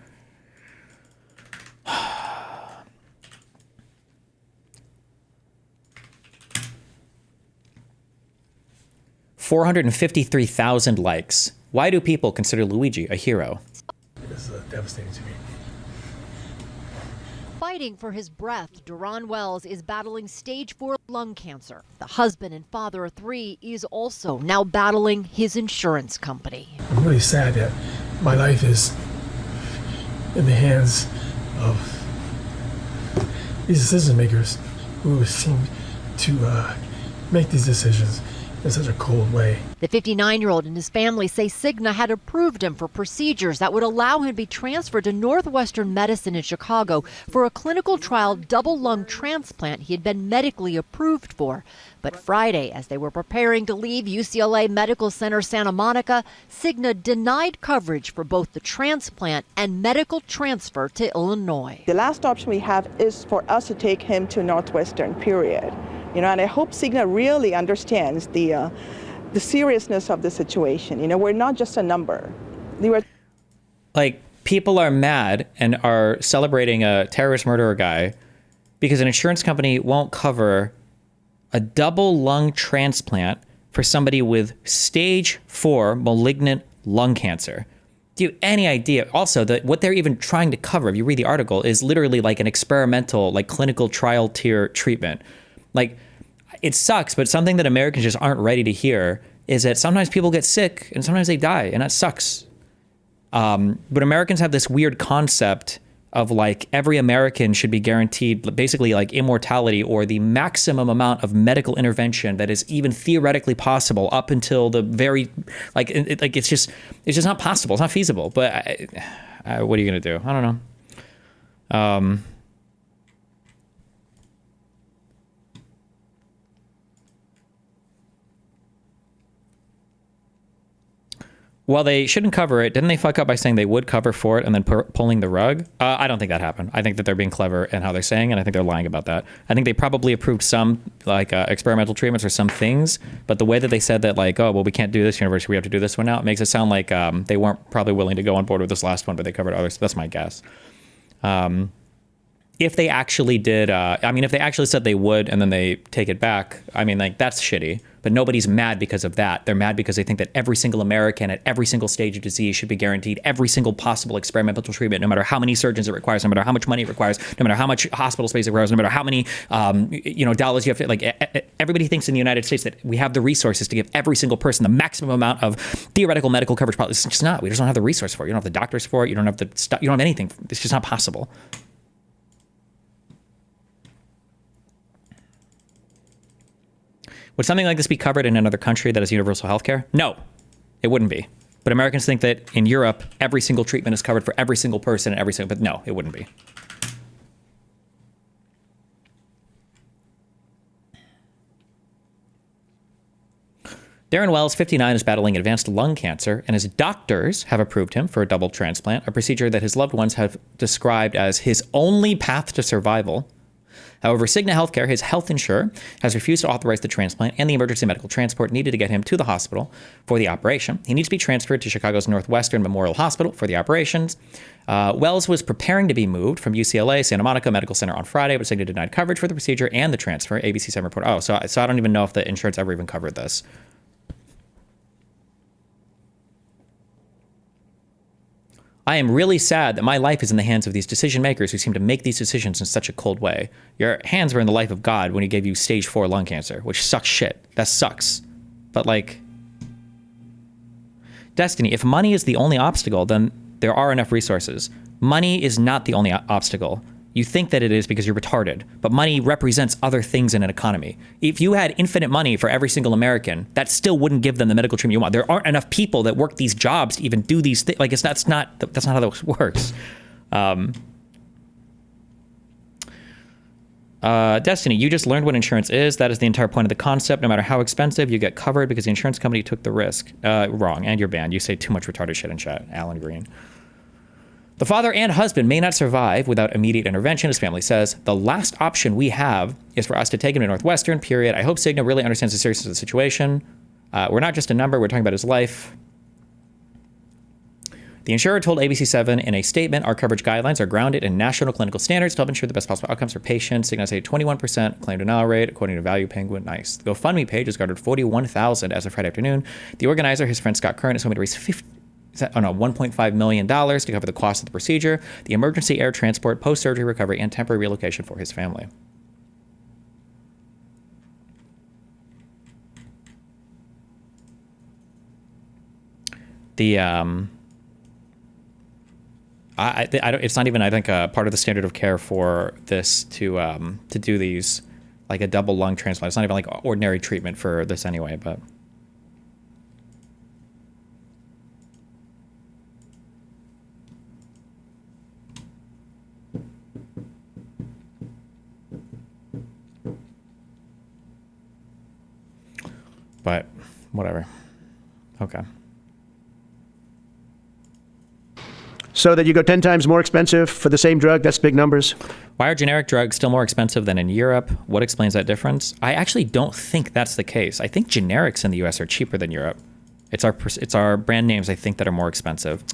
$453,000 likes. Why do people consider Luigi a hero? It's devastating to me. Fighting for his breath, Duran Wells is battling stage 4 lung cancer. The husband and father of 3 is also now battling his insurance company. I'm really sad that my life is in the hands of these decision makers who seem to make these decisions in such a cold way. The 59-year-old and his family say Cigna had approved him for procedures that would allow him to be transferred to Northwestern Medicine in Chicago for a clinical trial double lung transplant he had been medically approved for. But Friday, as they were preparing to leave UCLA Medical Center Santa Monica, Cigna denied coverage for both the transplant and medical transfer to Illinois. The last option we have is for us to take him to Northwestern, period. And I hope Cigna really understands the seriousness of the situation. We're not just a number. Like, people are mad and are celebrating a terrorist murderer guy because an insurance company won't cover a double lung transplant for somebody with stage 4 malignant lung cancer. Do you have any idea? Also, that what they're even trying to cover, if you read the article, is literally like an experimental, like clinical trial tier treatment. Like, it sucks, but something that Americans just aren't ready to hear is that sometimes people get sick and sometimes they die, and that sucks. But Americans have this weird concept of like every American should be guaranteed basically like immortality or the maximum amount of medical intervention that is even theoretically possible up until the very it's just not possible. It's not feasible. But what are you gonna do? I don't know. Well, they shouldn't cover it. Didn't they fuck up by saying they would cover for it and then pulling the rug? I don't think that happened. I think that they're being clever in how they're saying, and I think they're lying about that. I think they probably approved some like experimental treatments or some things, but the way that they said that, like, oh, well, we can't do this university, we have to do this one now, it makes it sound like they weren't probably willing to go on board with this last one, but they covered others. That's my guess. If they actually did, if they actually said they would and then they take it back, I mean, like, that's shitty. But nobody's mad because of that. They're mad because they think that every single American at every single stage of disease should be guaranteed every single possible experimental treatment, no matter how many surgeons it requires, no matter how much money it requires, no matter how much hospital space it requires, no matter how many dollars you have to, like, everybody thinks in the United States that we have the resources to give every single person the maximum amount of theoretical medical coverage. It's just not. We just don't have the resource for it. You don't have the doctors for it. You don't have the stuff. You don't have anything. It's just not possible. Would something like this be covered in another country that has universal health care? No, it wouldn't be. But Americans think that in Europe, every single treatment is covered for every single person and but no, it wouldn't be. Darren Wells, 59, is battling advanced lung cancer, and his doctors have approved him for a double transplant, a procedure that his loved ones have described as his only path to survival. However, Cigna Healthcare, his health insurer, has refused to authorize the transplant and the emergency medical transport needed to get him to the hospital for the operation. He needs to be transferred to Chicago's Northwestern Memorial Hospital for the operations. Wells was preparing to be moved from UCLA Santa Monica Medical Center on Friday, but Cigna denied coverage for the procedure and the transfer. ABC7 reported. Oh, so I don't even know if the insurance ever even covered this. I am really sad that my life is in the hands of these decision makers who seem to make these decisions in such a cold way. Your hands were in the life of God when he gave you stage 4 lung cancer, which sucks shit. That sucks. But, like, Destiny, if money is the only obstacle, then there are enough resources. Money is not the only obstacle. You think that it is because you're retarded, but money represents other things in an economy. If you had infinite money for every single American, that still wouldn't give them the medical treatment you want. There aren't enough people that work these jobs to even do these things. Like, that's not how that works. Destiny, you just learned what insurance is. That is the entire point of the concept. No matter how expensive, you get covered because the insurance company took the risk. Wrong, and you're banned. You say too much retarded shit in chat. Alan Green. The father and husband may not survive without immediate intervention, his family says. The last option we have is for us to take him to Northwestern, period. I hope Cigna really understands the seriousness of the situation. We're not just a number, we're talking about his life. The insurer told ABC7 in a statement, our coverage guidelines are grounded in national clinical standards to help ensure the best possible outcomes for patients. Cigna has a 21% claim denial rate, according to Value Penguin. Nice. The GoFundMe page has garnered $41,000 as of Friday afternoon. The organizer, his friend Scott Curran, is hoping to raise $1.5 million to cover the cost of the procedure, the emergency air transport, post-surgery recovery, and temporary relocation for his family. It's not even, I think, part of the standard of care for this to do these, like a double lung transplant. It's not even like ordinary treatment for this anyway, but. But whatever. Okay. So that you go 10 times more expensive for the same drug, that's big numbers. Why are generic drugs still more expensive than in Europe? What explains that difference? I actually don't think that's the case. I think generics in the US are cheaper than Europe. It's our brand names, I think, that are more expensive.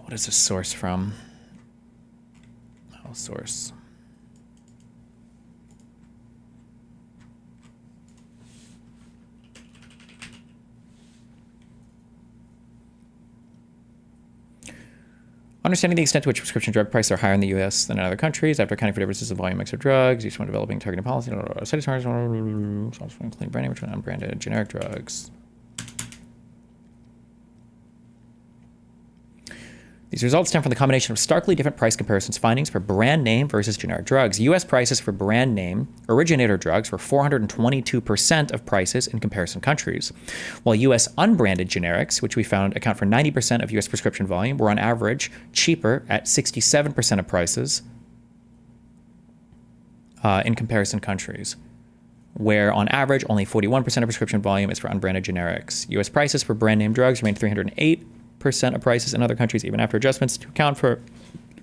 What is this source from? Oh, source. Understanding the extent to which prescription drug prices are higher in the U.S. than in other countries, after accounting for differences in volume mix of drugs, each one developing targeted policy, study targets, clean branding between unbranded generic drugs. These results stem from the combination of starkly different price comparisons findings for brand name versus generic drugs. U.S. prices for brand name originator drugs were 422% of prices in comparison countries, while U.S. unbranded generics, which we found account for 90% of U.S. prescription volume, were on average cheaper at 67% of prices in comparison countries, where on average only 41% of prescription volume is for unbranded generics. U.S. prices for brand name drugs remained 308% of prices in other countries, even after adjustments to account for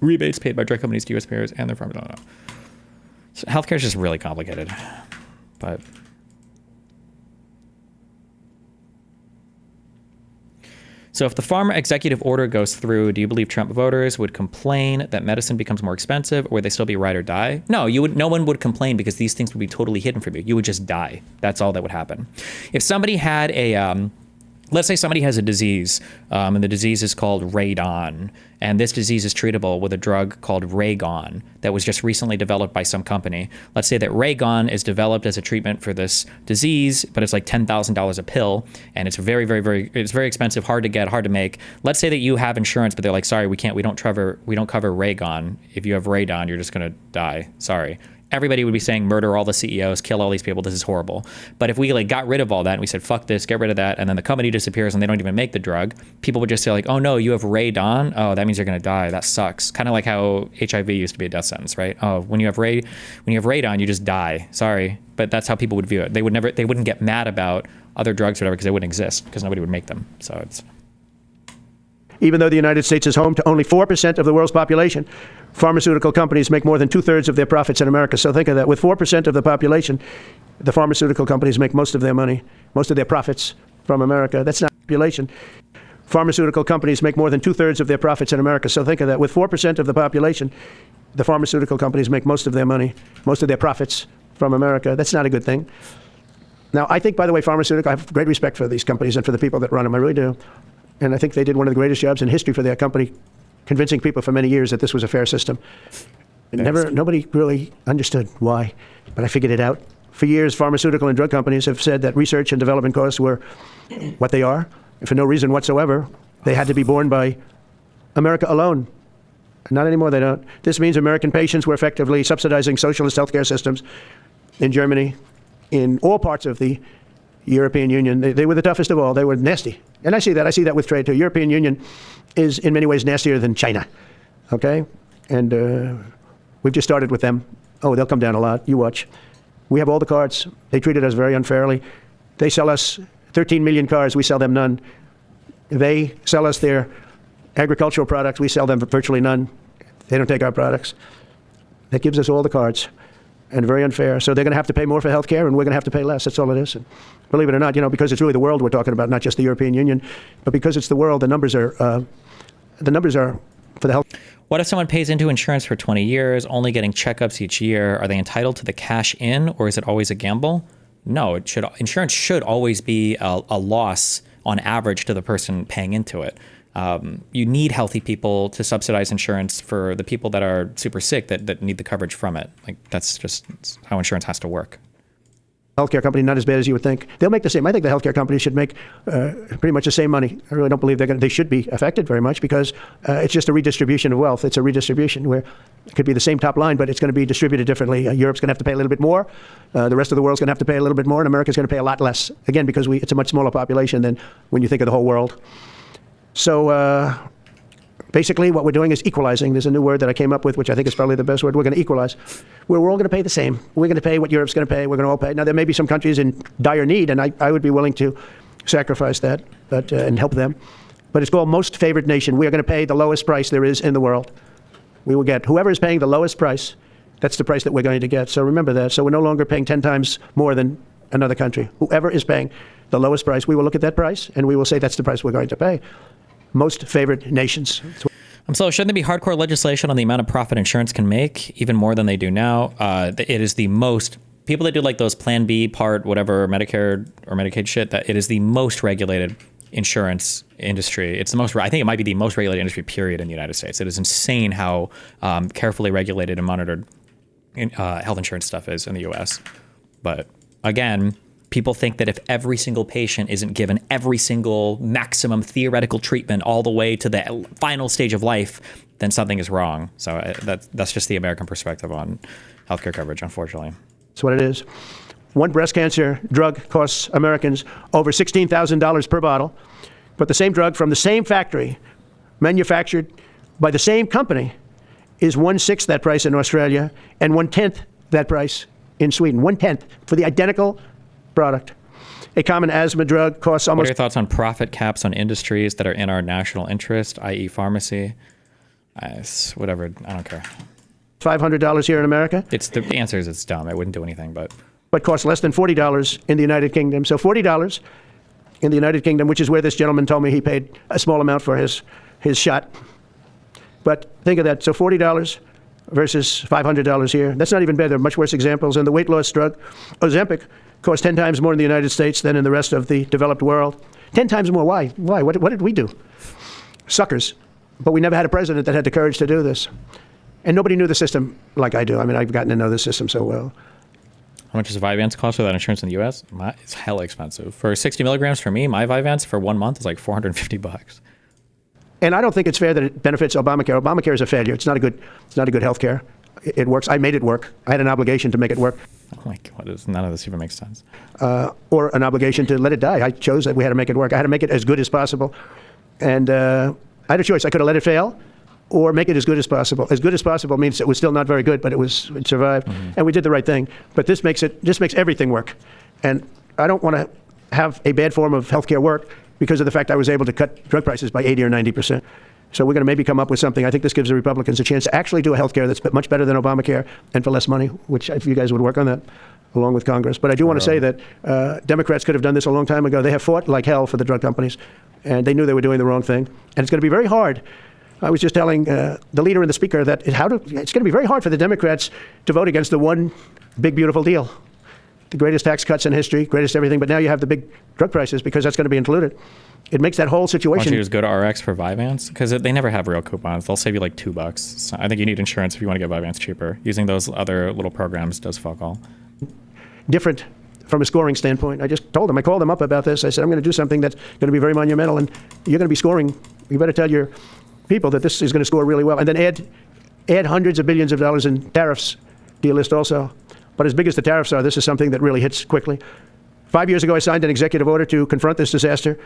rebates paid by drug companies to U.S. payers and their pharma. So healthcare is just really complicated. But so if the pharma executive order goes through, do you believe Trump voters would complain that medicine becomes more expensive, or would they still be ride or die? No, no one would complain because these things would be totally hidden from you. You would just die. That's all that would happen. If somebody had a let's say somebody has a disease, and the disease is called radon, and this disease is treatable with a drug called Raygon that was just recently developed by some company. Let's say that Raygon is developed as a treatment for this disease, but it's like $10,000 a pill, and it's it's very expensive, hard to get, hard to make. Let's say that you have insurance, but they're like, sorry, we don't cover Raygon. If you have radon, you're just gonna die. Sorry. Everybody would be saying murder all the CEOs, kill all these people, this is horrible. But if we like got rid of all that and we said, fuck this, get rid of that, and then the company disappears and they don't even make the drug, people would just say like, oh no, you have radon? Oh, that means you're gonna die. That sucks. Kind of like how HIV used to be a death sentence, right? Oh, when you have radon, you just die. Sorry. But that's how people would view it. They wouldn't get mad about other drugs or whatever because they wouldn't exist because nobody would make them. So it's... Even though the United States is home to only 4% of the world's population, pharmaceutical companies make more than 2/3 of their profits in America. So think of that. With 4% of the population, the pharmaceutical companies make most of their money, most of their profits from America. That's not population. Pharmaceutical companies make more than 2/3 of their profits in America. So think of that. With 4% of the population, the pharmaceutical companies make most of their money, most of their profits from America. That's not a good thing. Now, I think, by the way, I have great respect for these companies and for the people that run them. I really do. And I think they did one of the greatest jobs in history for their company, convincing people for many years that this was a fair system. Nobody really understood why, but I figured it out. For years, pharmaceutical and drug companies have said that research and development costs were what they are, and for no reason whatsoever. They had to be borne by America alone. Not anymore, they don't. This means American patients were effectively subsidizing socialist healthcare systems in Germany, in all parts of the European Union. They were the toughest of all. They were nasty. And I see that with trade too. European Union is in many ways nastier than China. Okay? And we've just started with them. Oh, they'll come down a lot. You watch. We have all the cards. They treated us very unfairly. They sell us 13 million cars. We sell them none. They sell us their agricultural products. We sell them virtually none. They don't take our products. That gives us all the cards. And very unfair. So they're going to have to pay more for health care, and we're going to have to pay less. That's all it is. And believe it or not, because it's really the world we're talking about, not just the European Union, but because it's the world, the numbers are for the health. What if someone pays into insurance for 20 years, only getting checkups each year? Are they entitled to the cash in, or is it always a gamble? No, insurance should always be a loss on average to the person paying into it. You need healthy people to subsidize insurance for the people that are super sick that need the coverage from it. Like that's just how insurance has to work. Healthcare company, not as bad as you would think. They'll make the same. I think the healthcare companies should make pretty much the same money. I really don't believe they should be affected very much because it's just a redistribution of wealth. It's a redistribution where it could be the same top line, but it's going to be distributed differently. Europe's going to have to pay a little bit more. The rest of the world's going to have to pay a little bit more, and America's going to pay a lot less. Again, because it's a much smaller population than when you think of the whole world. So basically what we're doing is equalizing. There's a new word that I came up with, which I think is probably the best word. We're going to equalize. We're all going to pay the same. We're going to pay what Europe's going to pay. We're going to all pay. Now, there may be some countries in dire need, and I would be willing to sacrifice that and help them. But it's called most favored nation. We are going to pay the lowest price there is in the world. We will get whoever is paying the lowest price, that's the price that we're going to get. So remember that. So we're no longer paying 10 times more than another country. Whoever is paying the lowest price, we will look at that price, and we will say that's the price we're going to pay. Most favored nations. So shouldn't there be hardcore legislation on the amount of profit insurance can make, even more than they do now? It is the most, people that do like those Plan B, Part, whatever, Medicare or Medicaid shit, that it is the most regulated insurance industry. It's the most, I think it might be the most regulated industry, period, in the United States. It is insane how carefully regulated and monitored health insurance stuff is in the US. But again, People think that if every single patient isn't given every single maximum theoretical treatment all the way to the final stage of life, then something is wrong. So that's just the American perspective on healthcare coverage, unfortunately. That's what it is. One breast cancer drug costs Americans over $16,000 per bottle, but the same drug from the same factory, manufactured by the same company, is 1/6 that price in Australia and 1/10 that price in Sweden. 1/10 for the identical product. A common asthma drug costs What are almost... your thoughts on profit caps on industries that are in our national interest, i.e. pharmacy? Whatever, I don't care. $500 here in America, The answer is it's dumb. It wouldn't do anything, but costs less than $40 in the United Kingdom. So $40 in the United Kingdom, which is where this gentleman told me he paid a small amount for his shot. But think of that. So $40 versus $500 here. That's not even bad. There are much worse examples. And the weight loss drug, Ozempic, costs 10 times more in the United States than in the rest of the developed world. 10 times more. Why? What did we do? Suckers. But we never had a president that had the courage to do this. And nobody knew the system like I do. I mean, I've gotten to know the system so well. how much does Vyvanse cost without insurance in the U.S.? It's hella expensive. For 60 milligrams for me, my Vyvanse for 1 month is like $450. And I don't think it's fair that it benefits Obamacare. Obamacare is a failure. It's not a good health care. It works. I made it work. I had an obligation to make it work. Oh my God, none of this even makes sense. Or an obligation to let it die. I chose that we had to make it work. I had to make it as good as possible. And I had a choice. I could have let it fail or make it as good as possible. As good as possible means it was still not very good, but it survived. Mm-hmm. And we did the right thing. But this makes everything work. And I don't want to have a bad form of healthcare work because of the fact I was able to cut drug prices by 80 or 90%. So we're going to maybe come up with something. I think this gives the Republicans a chance to actually do a health care that's much better than Obamacare and for less money, which if you guys would work on that along with Congress. But I do want to say that Democrats could have done this a long time ago. They have fought like hell for the drug companies, and they knew they were doing the wrong thing. And it's going to be very hard. I was just telling the leader and the speaker that it's going to be very hard for the Democrats to vote against the one big, beautiful deal. The greatest tax cuts in history, greatest everything, but now you have the big drug prices because that's going to be included. It makes that whole Why situation... don't you just go to RX for Vyvanse? Because they never have real coupons. They'll save you like $2. So I think you need insurance if you want to get Vyvanse cheaper. Using those other little programs does fuck all. different from a scoring standpoint. I just told them, I called them up about this. I said, I'm going to do something that's going to be very monumental, and you're going to be scoring. You better tell your people that this is going to score really well. And then add hundreds of billions of dollars in tariffs to your list also. But as big as the tariffs are, this is something that really hits quickly. 5 years ago, I signed an executive order to confront this disaster,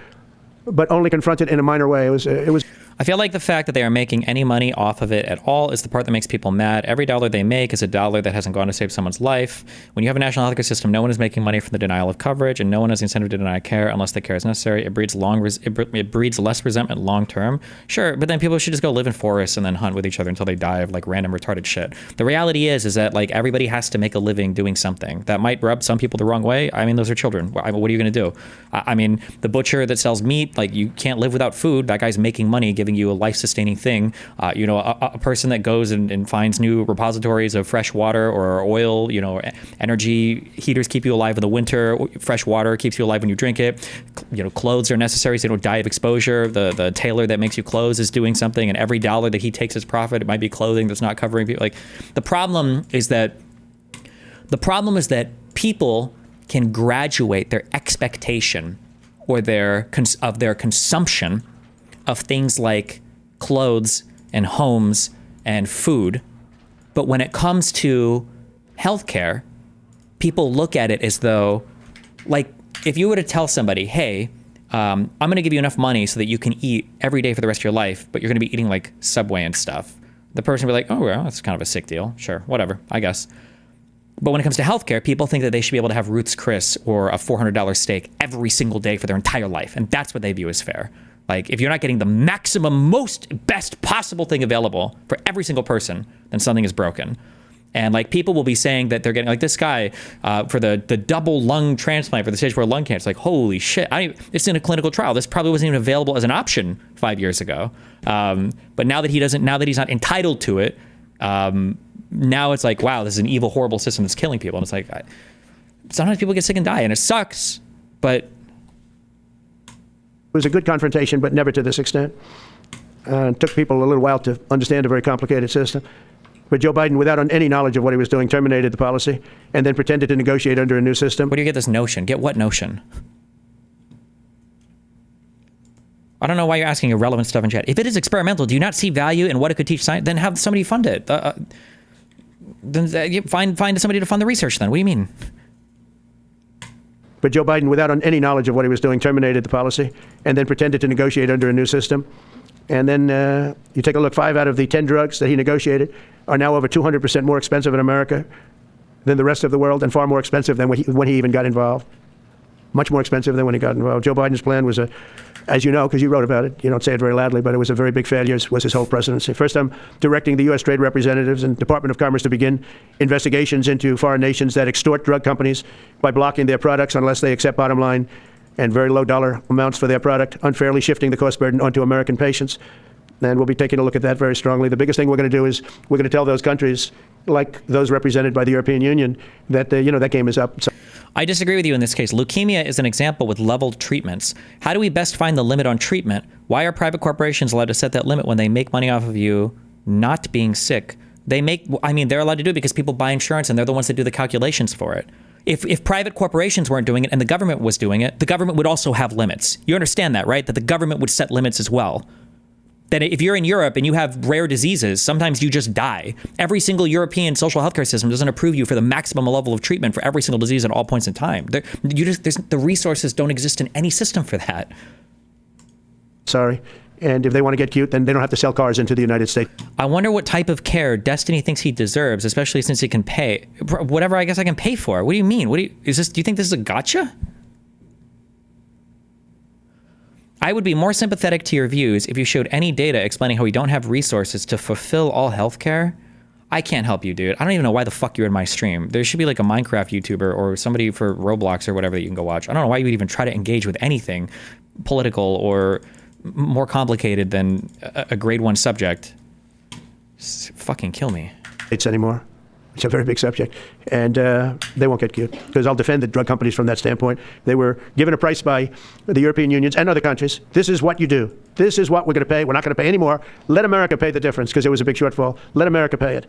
but only confront it in a minor way. It was. I feel like the fact that they are making any money off of it at all is the part that makes people mad. Every dollar they make is a dollar that hasn't gone to save someone's life. When you have a national healthcare system, no one is making money from the denial of coverage, and no one has the incentive to deny care unless the care is necessary. It breeds less resentment long term. Sure, but then people should just go live in forests and then hunt with each other until they die of like random retarded shit. The reality is that like everybody has to make a living doing something. That might rub some people the wrong way. I mean, those are children. What are you going to do? I mean, the butcher that sells meat, like you can't live without food. That guy's making money, giving you a life-sustaining thing. A person that goes and finds new repositories of fresh water or oil, energy heaters keep you alive in the winter. Fresh water keeps you alive when you drink it. Clothes are necessary so you don't die of exposure. The tailor that makes you clothes is doing something, and every dollar that he takes as profit, it might be clothing that's not covering people. Like the problem is that people can graduate their expectation or their consumption of things like clothes and homes and food. But when it comes to healthcare, people look at it as though, like, if you were to tell somebody, hey, I'm going to give you enough money so that you can eat every day for the rest of your life, but you're going to be eating like Subway and stuff, the person would be like, oh, well, that's kind of a sick deal. Sure, whatever, I guess. But when it comes to healthcare, people think that they should be able to have Ruth's Chris or a $400 steak every single day for their entire life. And that's what they view as fair. Like, if you're not getting the maximum, best possible thing available for every single person, then something is broken. And like people will be saying that they're getting, like this guy for the double lung transplant for the stage 4 lung cancer. Like, holy shit, it's in a clinical trial. This probably wasn't even available as an option 5 years ago. But now that he's not entitled to it, now it's like, wow, this is an evil, horrible system that's killing people. And it's like, sometimes people get sick and die, and it sucks, but... It was a good confrontation, but never to this extent. It took people a little while to understand a very complicated system. But Joe Biden, without any knowledge of what he was doing, terminated the policy and then pretended to negotiate under a new system. Where do you get this notion? Get what notion? I don't know why you're asking irrelevant stuff in chat. If it is experimental, do you not see value in what it could teach science? Then have somebody fund it. Then find somebody to fund the research then. What do you mean? But Joe Biden, without any knowledge of what he was doing, terminated the policy and then pretended to negotiate under a new system. And then you take a look, 5 out of the 10 drugs that he negotiated are now over 200% more expensive in America than the rest of the world, and far more expensive than when he even got involved. Much more expensive than when he got involved. Joe Biden's plan was, as you know, because you wrote about it, you don't say it very loudly, but it was a very big failure, was his whole presidency. First, I'm directing the U.S. trade representatives and Department of Commerce to begin investigations into foreign nations that extort drug companies by blocking their products unless they accept bottom line and very low dollar amounts for their product, unfairly shifting the cost burden onto American patients. And we'll be taking a look at that very strongly. The biggest thing we're going to do is we're going to tell those countries, like those represented by the European Union, that that game is up. So I disagree with you in this case. Leukemia is an example with leveled treatments. How do we best find the limit on treatment? Why are private corporations allowed to set that limit when they make money off of you not being sick? They're allowed to do it because people buy insurance and they're the ones that do the calculations for it. If private corporations weren't doing it and the government was doing it, the government would also have limits. You understand that, right? That the government would set limits as well. That if you're in Europe and you have rare diseases, sometimes you just die. Every single European social healthcare system doesn't approve you for the maximum level of treatment for every single disease at all points in time. The resources don't exist in any system for that. sorry. And if they want to get cute, then they don't have to sell cars into the United States. I wonder what type of care Destiny thinks he deserves, especially since he can pay. Whatever I guess I can pay for. What do you mean? Do you think this is a gotcha? I would be more sympathetic to your views if you showed any data explaining how we don't have resources to fulfill all healthcare. I can't help you, dude. I don't even know why the fuck you're in my stream. There should be like a Minecraft YouTuber or somebody for Roblox or whatever that you can go watch. I don't know why you would even try to engage with anything political or more complicated than a grade 1 subject. Just fucking kill me. It's anymore. It's a very big subject. And they won't get cute, because I'll defend the drug companies from that standpoint. They were given a price by the European unions and other countries. This is what you do. This is what we're going to pay. We're not going to pay any more. Let America pay the difference, because there was a big shortfall. Let America pay it.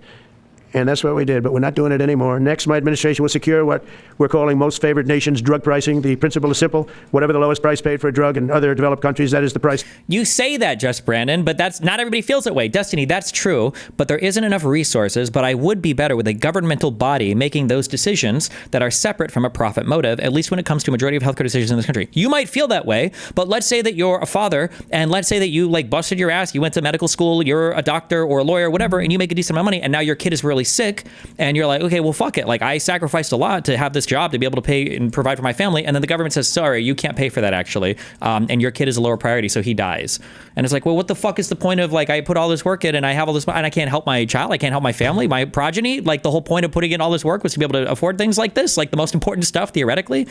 And that's what we did, but we're not doing it anymore. Next, my administration will secure what we're calling most favored nations drug pricing. The principle is simple. Whatever the lowest price paid for a drug in other developed countries, that is the price. You say that, Just Brandon, but that's not everybody feels that way. Destiny, that's true, but there isn't enough resources. But I would be better with a governmental body making those decisions that are separate from a profit motive, at least when it comes to a majority of healthcare decisions in this country. You might feel that way, but let's say that you're a father, and let's say that you like busted your ass, you went to medical school, you're a doctor or a lawyer, whatever, and you make a decent amount of money, and now your kid is really sick, and you're like, okay, well, fuck it. Like, I sacrificed a lot to have this job to be able to pay and provide for my family. And then the government says, sorry, you can't pay for that, actually. And your kid is a lower priority, so he dies. And it's like, well, what the fuck is the point of, like, I put all this work in and I have all this, and I can't help my child. I can't help my family, my progeny. Like, the whole point of putting in all this work was to be able to afford things like this, like the most important stuff, theoretically.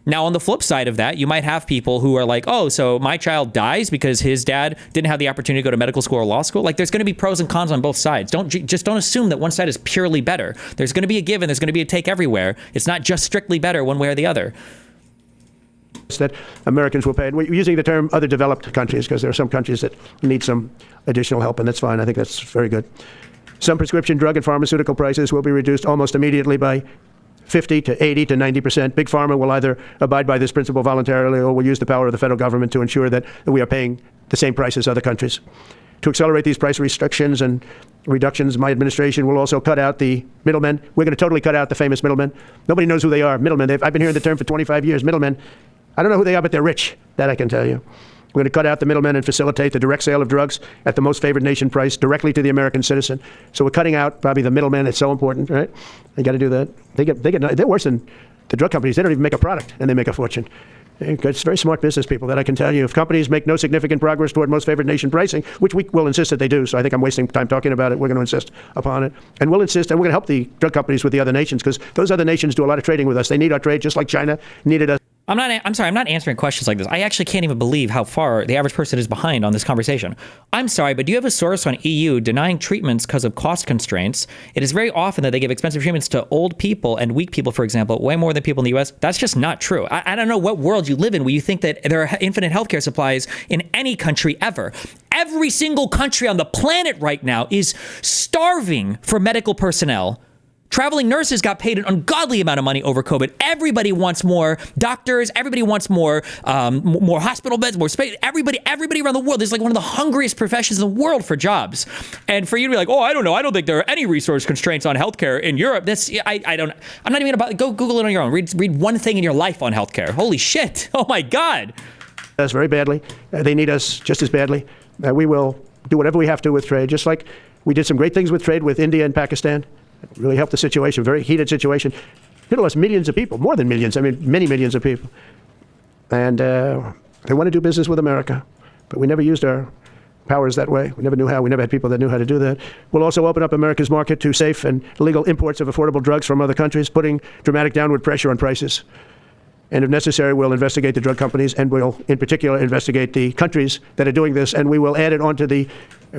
Now, on the flip side of that, you might have people who are like, oh, so my child dies because his dad didn't have the opportunity to go to medical school or law school. Like, there's going to be pros and cons on both sides. Don't assume that one side is purely better. There's going to be a give and there's going to be a take everywhere. It's not just strictly better one way or the other. That Americans will pay. And we're using the term other developed countries because there are some countries that need some additional help, and that's fine. I think that's very good. Some prescription drug and pharmaceutical prices will be reduced almost immediately by 50 to 80 to 90%. Big Pharma will either abide by this principle voluntarily or will use the power of the federal government to ensure that we are paying the same price as other countries. To accelerate these price restrictions and reductions, my administration will also cut out the middlemen. We're going to totally cut out the famous middlemen. Nobody knows who they are, middlemen. I've been hearing the term for 25 years, middlemen. I don't know who they are, but they're rich. That I can tell you. We're going to cut out the middlemen and facilitate the direct sale of drugs at the most favored nation price directly to the American citizen. So we're cutting out probably the middlemen. It's so important, right? They got to do that. They're worse than the drug companies. They don't even make a product, and they make a fortune. It's very smart business people, that I can tell you. If companies make no significant progress toward most favored nation pricing, which we will insist that they do, so I think I'm wasting time talking about it. We're going to insist upon it. And we'll insist, and we're going to help the drug companies with the other nations, because those other nations do a lot of trading with us. They need our trade, just like China needed us. I'm sorry, I'm not answering questions like this. I actually can't even believe how far the average person is behind on this conversation. I'm sorry, but do you have a source on EU denying treatments because of cost constraints? It is very often that they give expensive treatments to old people and weak people, for example, way more than people in the US. That's just not true. I don't know what world you live in where you think that there are infinite healthcare supplies in any country ever. Every single country on the planet right now is starving for medical personnel. Traveling nurses got paid an ungodly amount of money over COVID. Everybody wants more doctors. Everybody wants more hospital beds, more space. Everybody around the world. This is like one of the hungriest professions in the world for jobs. And for you to be like, oh, I don't know. I don't think there are any resource constraints on healthcare in Europe. I'm not even about. Go Google it on your own. Read one thing in your life on healthcare. Holy shit. Oh my God. Us very badly. They need us just as badly. We will do whatever we have to with trade, just like we did some great things with trade with India and Pakistan. It really helped the situation, very heated situation. It lost millions of people, more than millions, I mean, many millions of people. And they want to do business with America, but we never used our powers that way. We never knew how. We never had people that knew how to do that. We'll also open up America's market to safe and legal imports of affordable drugs from other countries, putting dramatic downward pressure on prices. And if necessary, we'll investigate the drug companies, and we'll, in particular, investigate the countries that are doing this, and we will add it onto the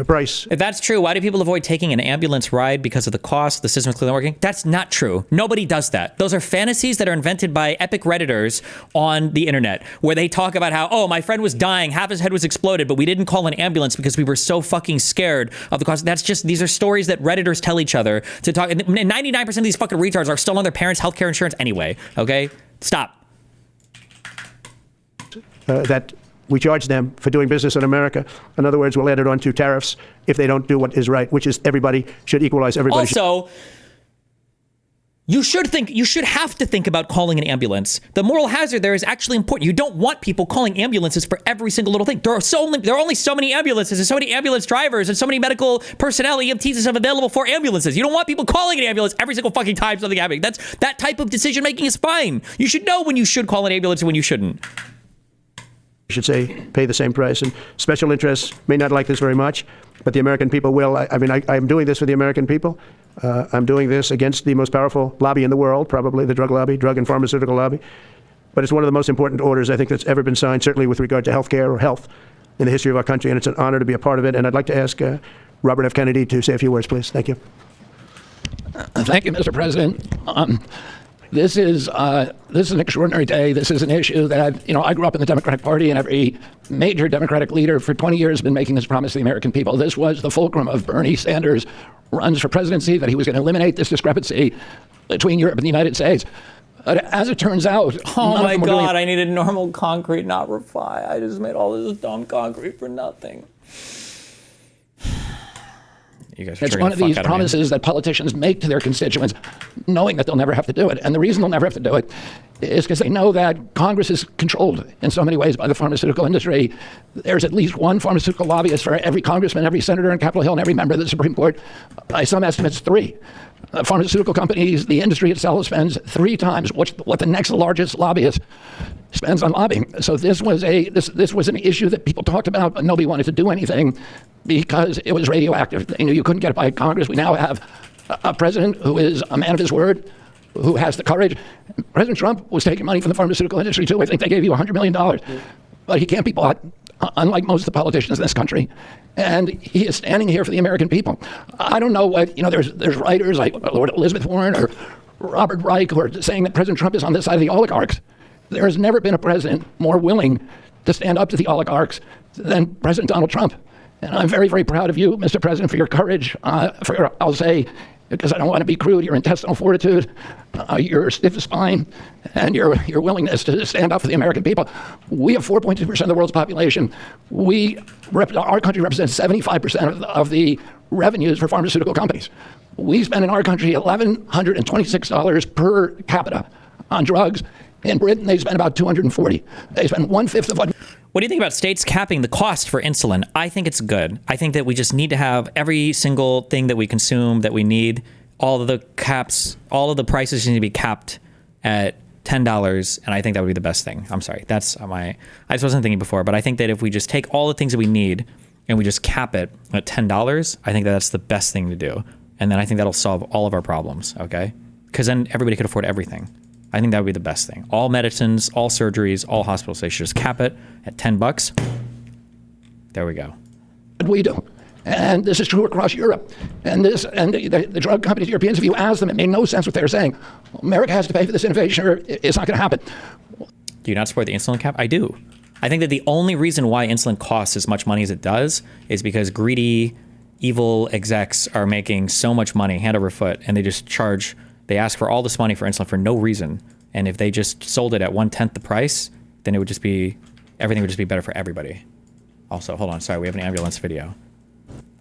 price. If that's true, why do people avoid taking an ambulance ride because of the cost? The system is clearly working. That's not true. Nobody does that. Those are fantasies that are invented by epic Redditors on the internet, where they talk about how, oh, my friend was dying, half his head was exploded, but we didn't call an ambulance because we were so fucking scared of the cost. These are stories that Redditors tell each other to talk. And 99% of these fucking retards are still on their parents' healthcare insurance anyway. Okay? Stop. That we charge them for doing business in America. In other words, we'll add it on to tariffs if they don't do what is right, which is everybody should equalize. Everybody also, you should have to think about calling an ambulance. The moral hazard there is actually important. You don't want people calling ambulances for every single little thing. There are only so many ambulances and so many ambulance drivers and so many medical personnel, EMTs and stuff available for ambulances. You don't want people calling an ambulance every single fucking time something happening. That type of decision making is fine. You should know when you should call an ambulance and when you shouldn't. should say, pay the same price. And special interests may not like this very much, but the American people will. I'm doing this for the American people. I'm doing this against the most powerful lobby in the world, probably the drug lobby, drug and pharmaceutical lobby. But it's one of the most important orders I think that's ever been signed, certainly with regard to health care or health in the history of our country. And it's an honor to be a part of it. And I'd like to ask Robert F. Kennedy to say a few words, please. Thank you. Thank you, Mr. President. This is an extraordinary day. This is an issue that I grew up in the Democratic Party, and every major Democratic leader for 20 years has been making this promise to the American people. This was the fulcrum of Bernie Sanders' runs for presidency, that he was going to eliminate this discrepancy between Europe and the United States. But as it turns out, oh my God, I needed normal concrete, not refi. I just made all this dumb concrete for nothing. You guys are it's one of these promises that politicians make to their constituents, knowing that they'll never have to do it. And the reason they'll never have to do it is because they know that Congress is controlled in so many ways by the pharmaceutical industry. There's at least one pharmaceutical lobbyist for every congressman, every senator in Capitol Hill, and every member of the Supreme Court. By some estimates, 3. Pharmaceutical companies, the industry itself spends 3 times what the next largest lobbyist spends on lobbying. So this was an issue that people talked about, but nobody wanted to do anything because it was radioactive. They knew you couldn't get it by Congress. We now have a president who is a man of his word, who has the courage. President Trump was taking money from the pharmaceutical industry too. I think they gave you $100 million, but he can't be bought, unlike most of the politicians in this country. And he is standing here for the American people. I don't know what, there's writers like Lord Elizabeth Warren or Robert Reich who are saying that President Trump is on this side of the oligarchs. There has never been a president more willing to stand up to the oligarchs than President Donald Trump. And I'm very, very proud of you, Mr. President, for your courage, I'll say, because I don't want to be crude, your intestinal fortitude, your stiff spine, and your willingness to stand up for the American people. We have 4.2% of the world's population. Our country represents 75% of the revenues for pharmaceutical companies. We spend in our country $1,126 per capita on drugs. In Britain, they spend about $240. They spend 1/5 of what... What do you think about states capping the cost for insulin? I think it's good. I think that we just need to have every single thing that we consume that we need, all of the caps, all of the prices need to be capped at $10, and I think that would be the best thing. I'm sorry. That's I just wasn't thinking before, but I think that if we just take all the things that we need and we just cap it at $10, I think that that's the best thing to do. And then I think that'll solve all of our problems, okay? Because then everybody could afford everything. I think that would be the best thing. All medicines, all surgeries, all hospitals, they should just cap it at $10. There we go. We do. And this is true across Europe. And the drug companies, Europeans, if you ask them, it made no sense what they were saying. America has to pay for this innovation or it's not going to happen. Do you not support the insulin cap? I do. I think that the only reason why insulin costs as much money as it does is because greedy, evil execs are making so much money hand over foot, and they ask for all this money for insulin for no reason. And if they just sold it at 1/10 the price, then everything would just be better for everybody. Also, hold on, sorry, we have an ambulance video.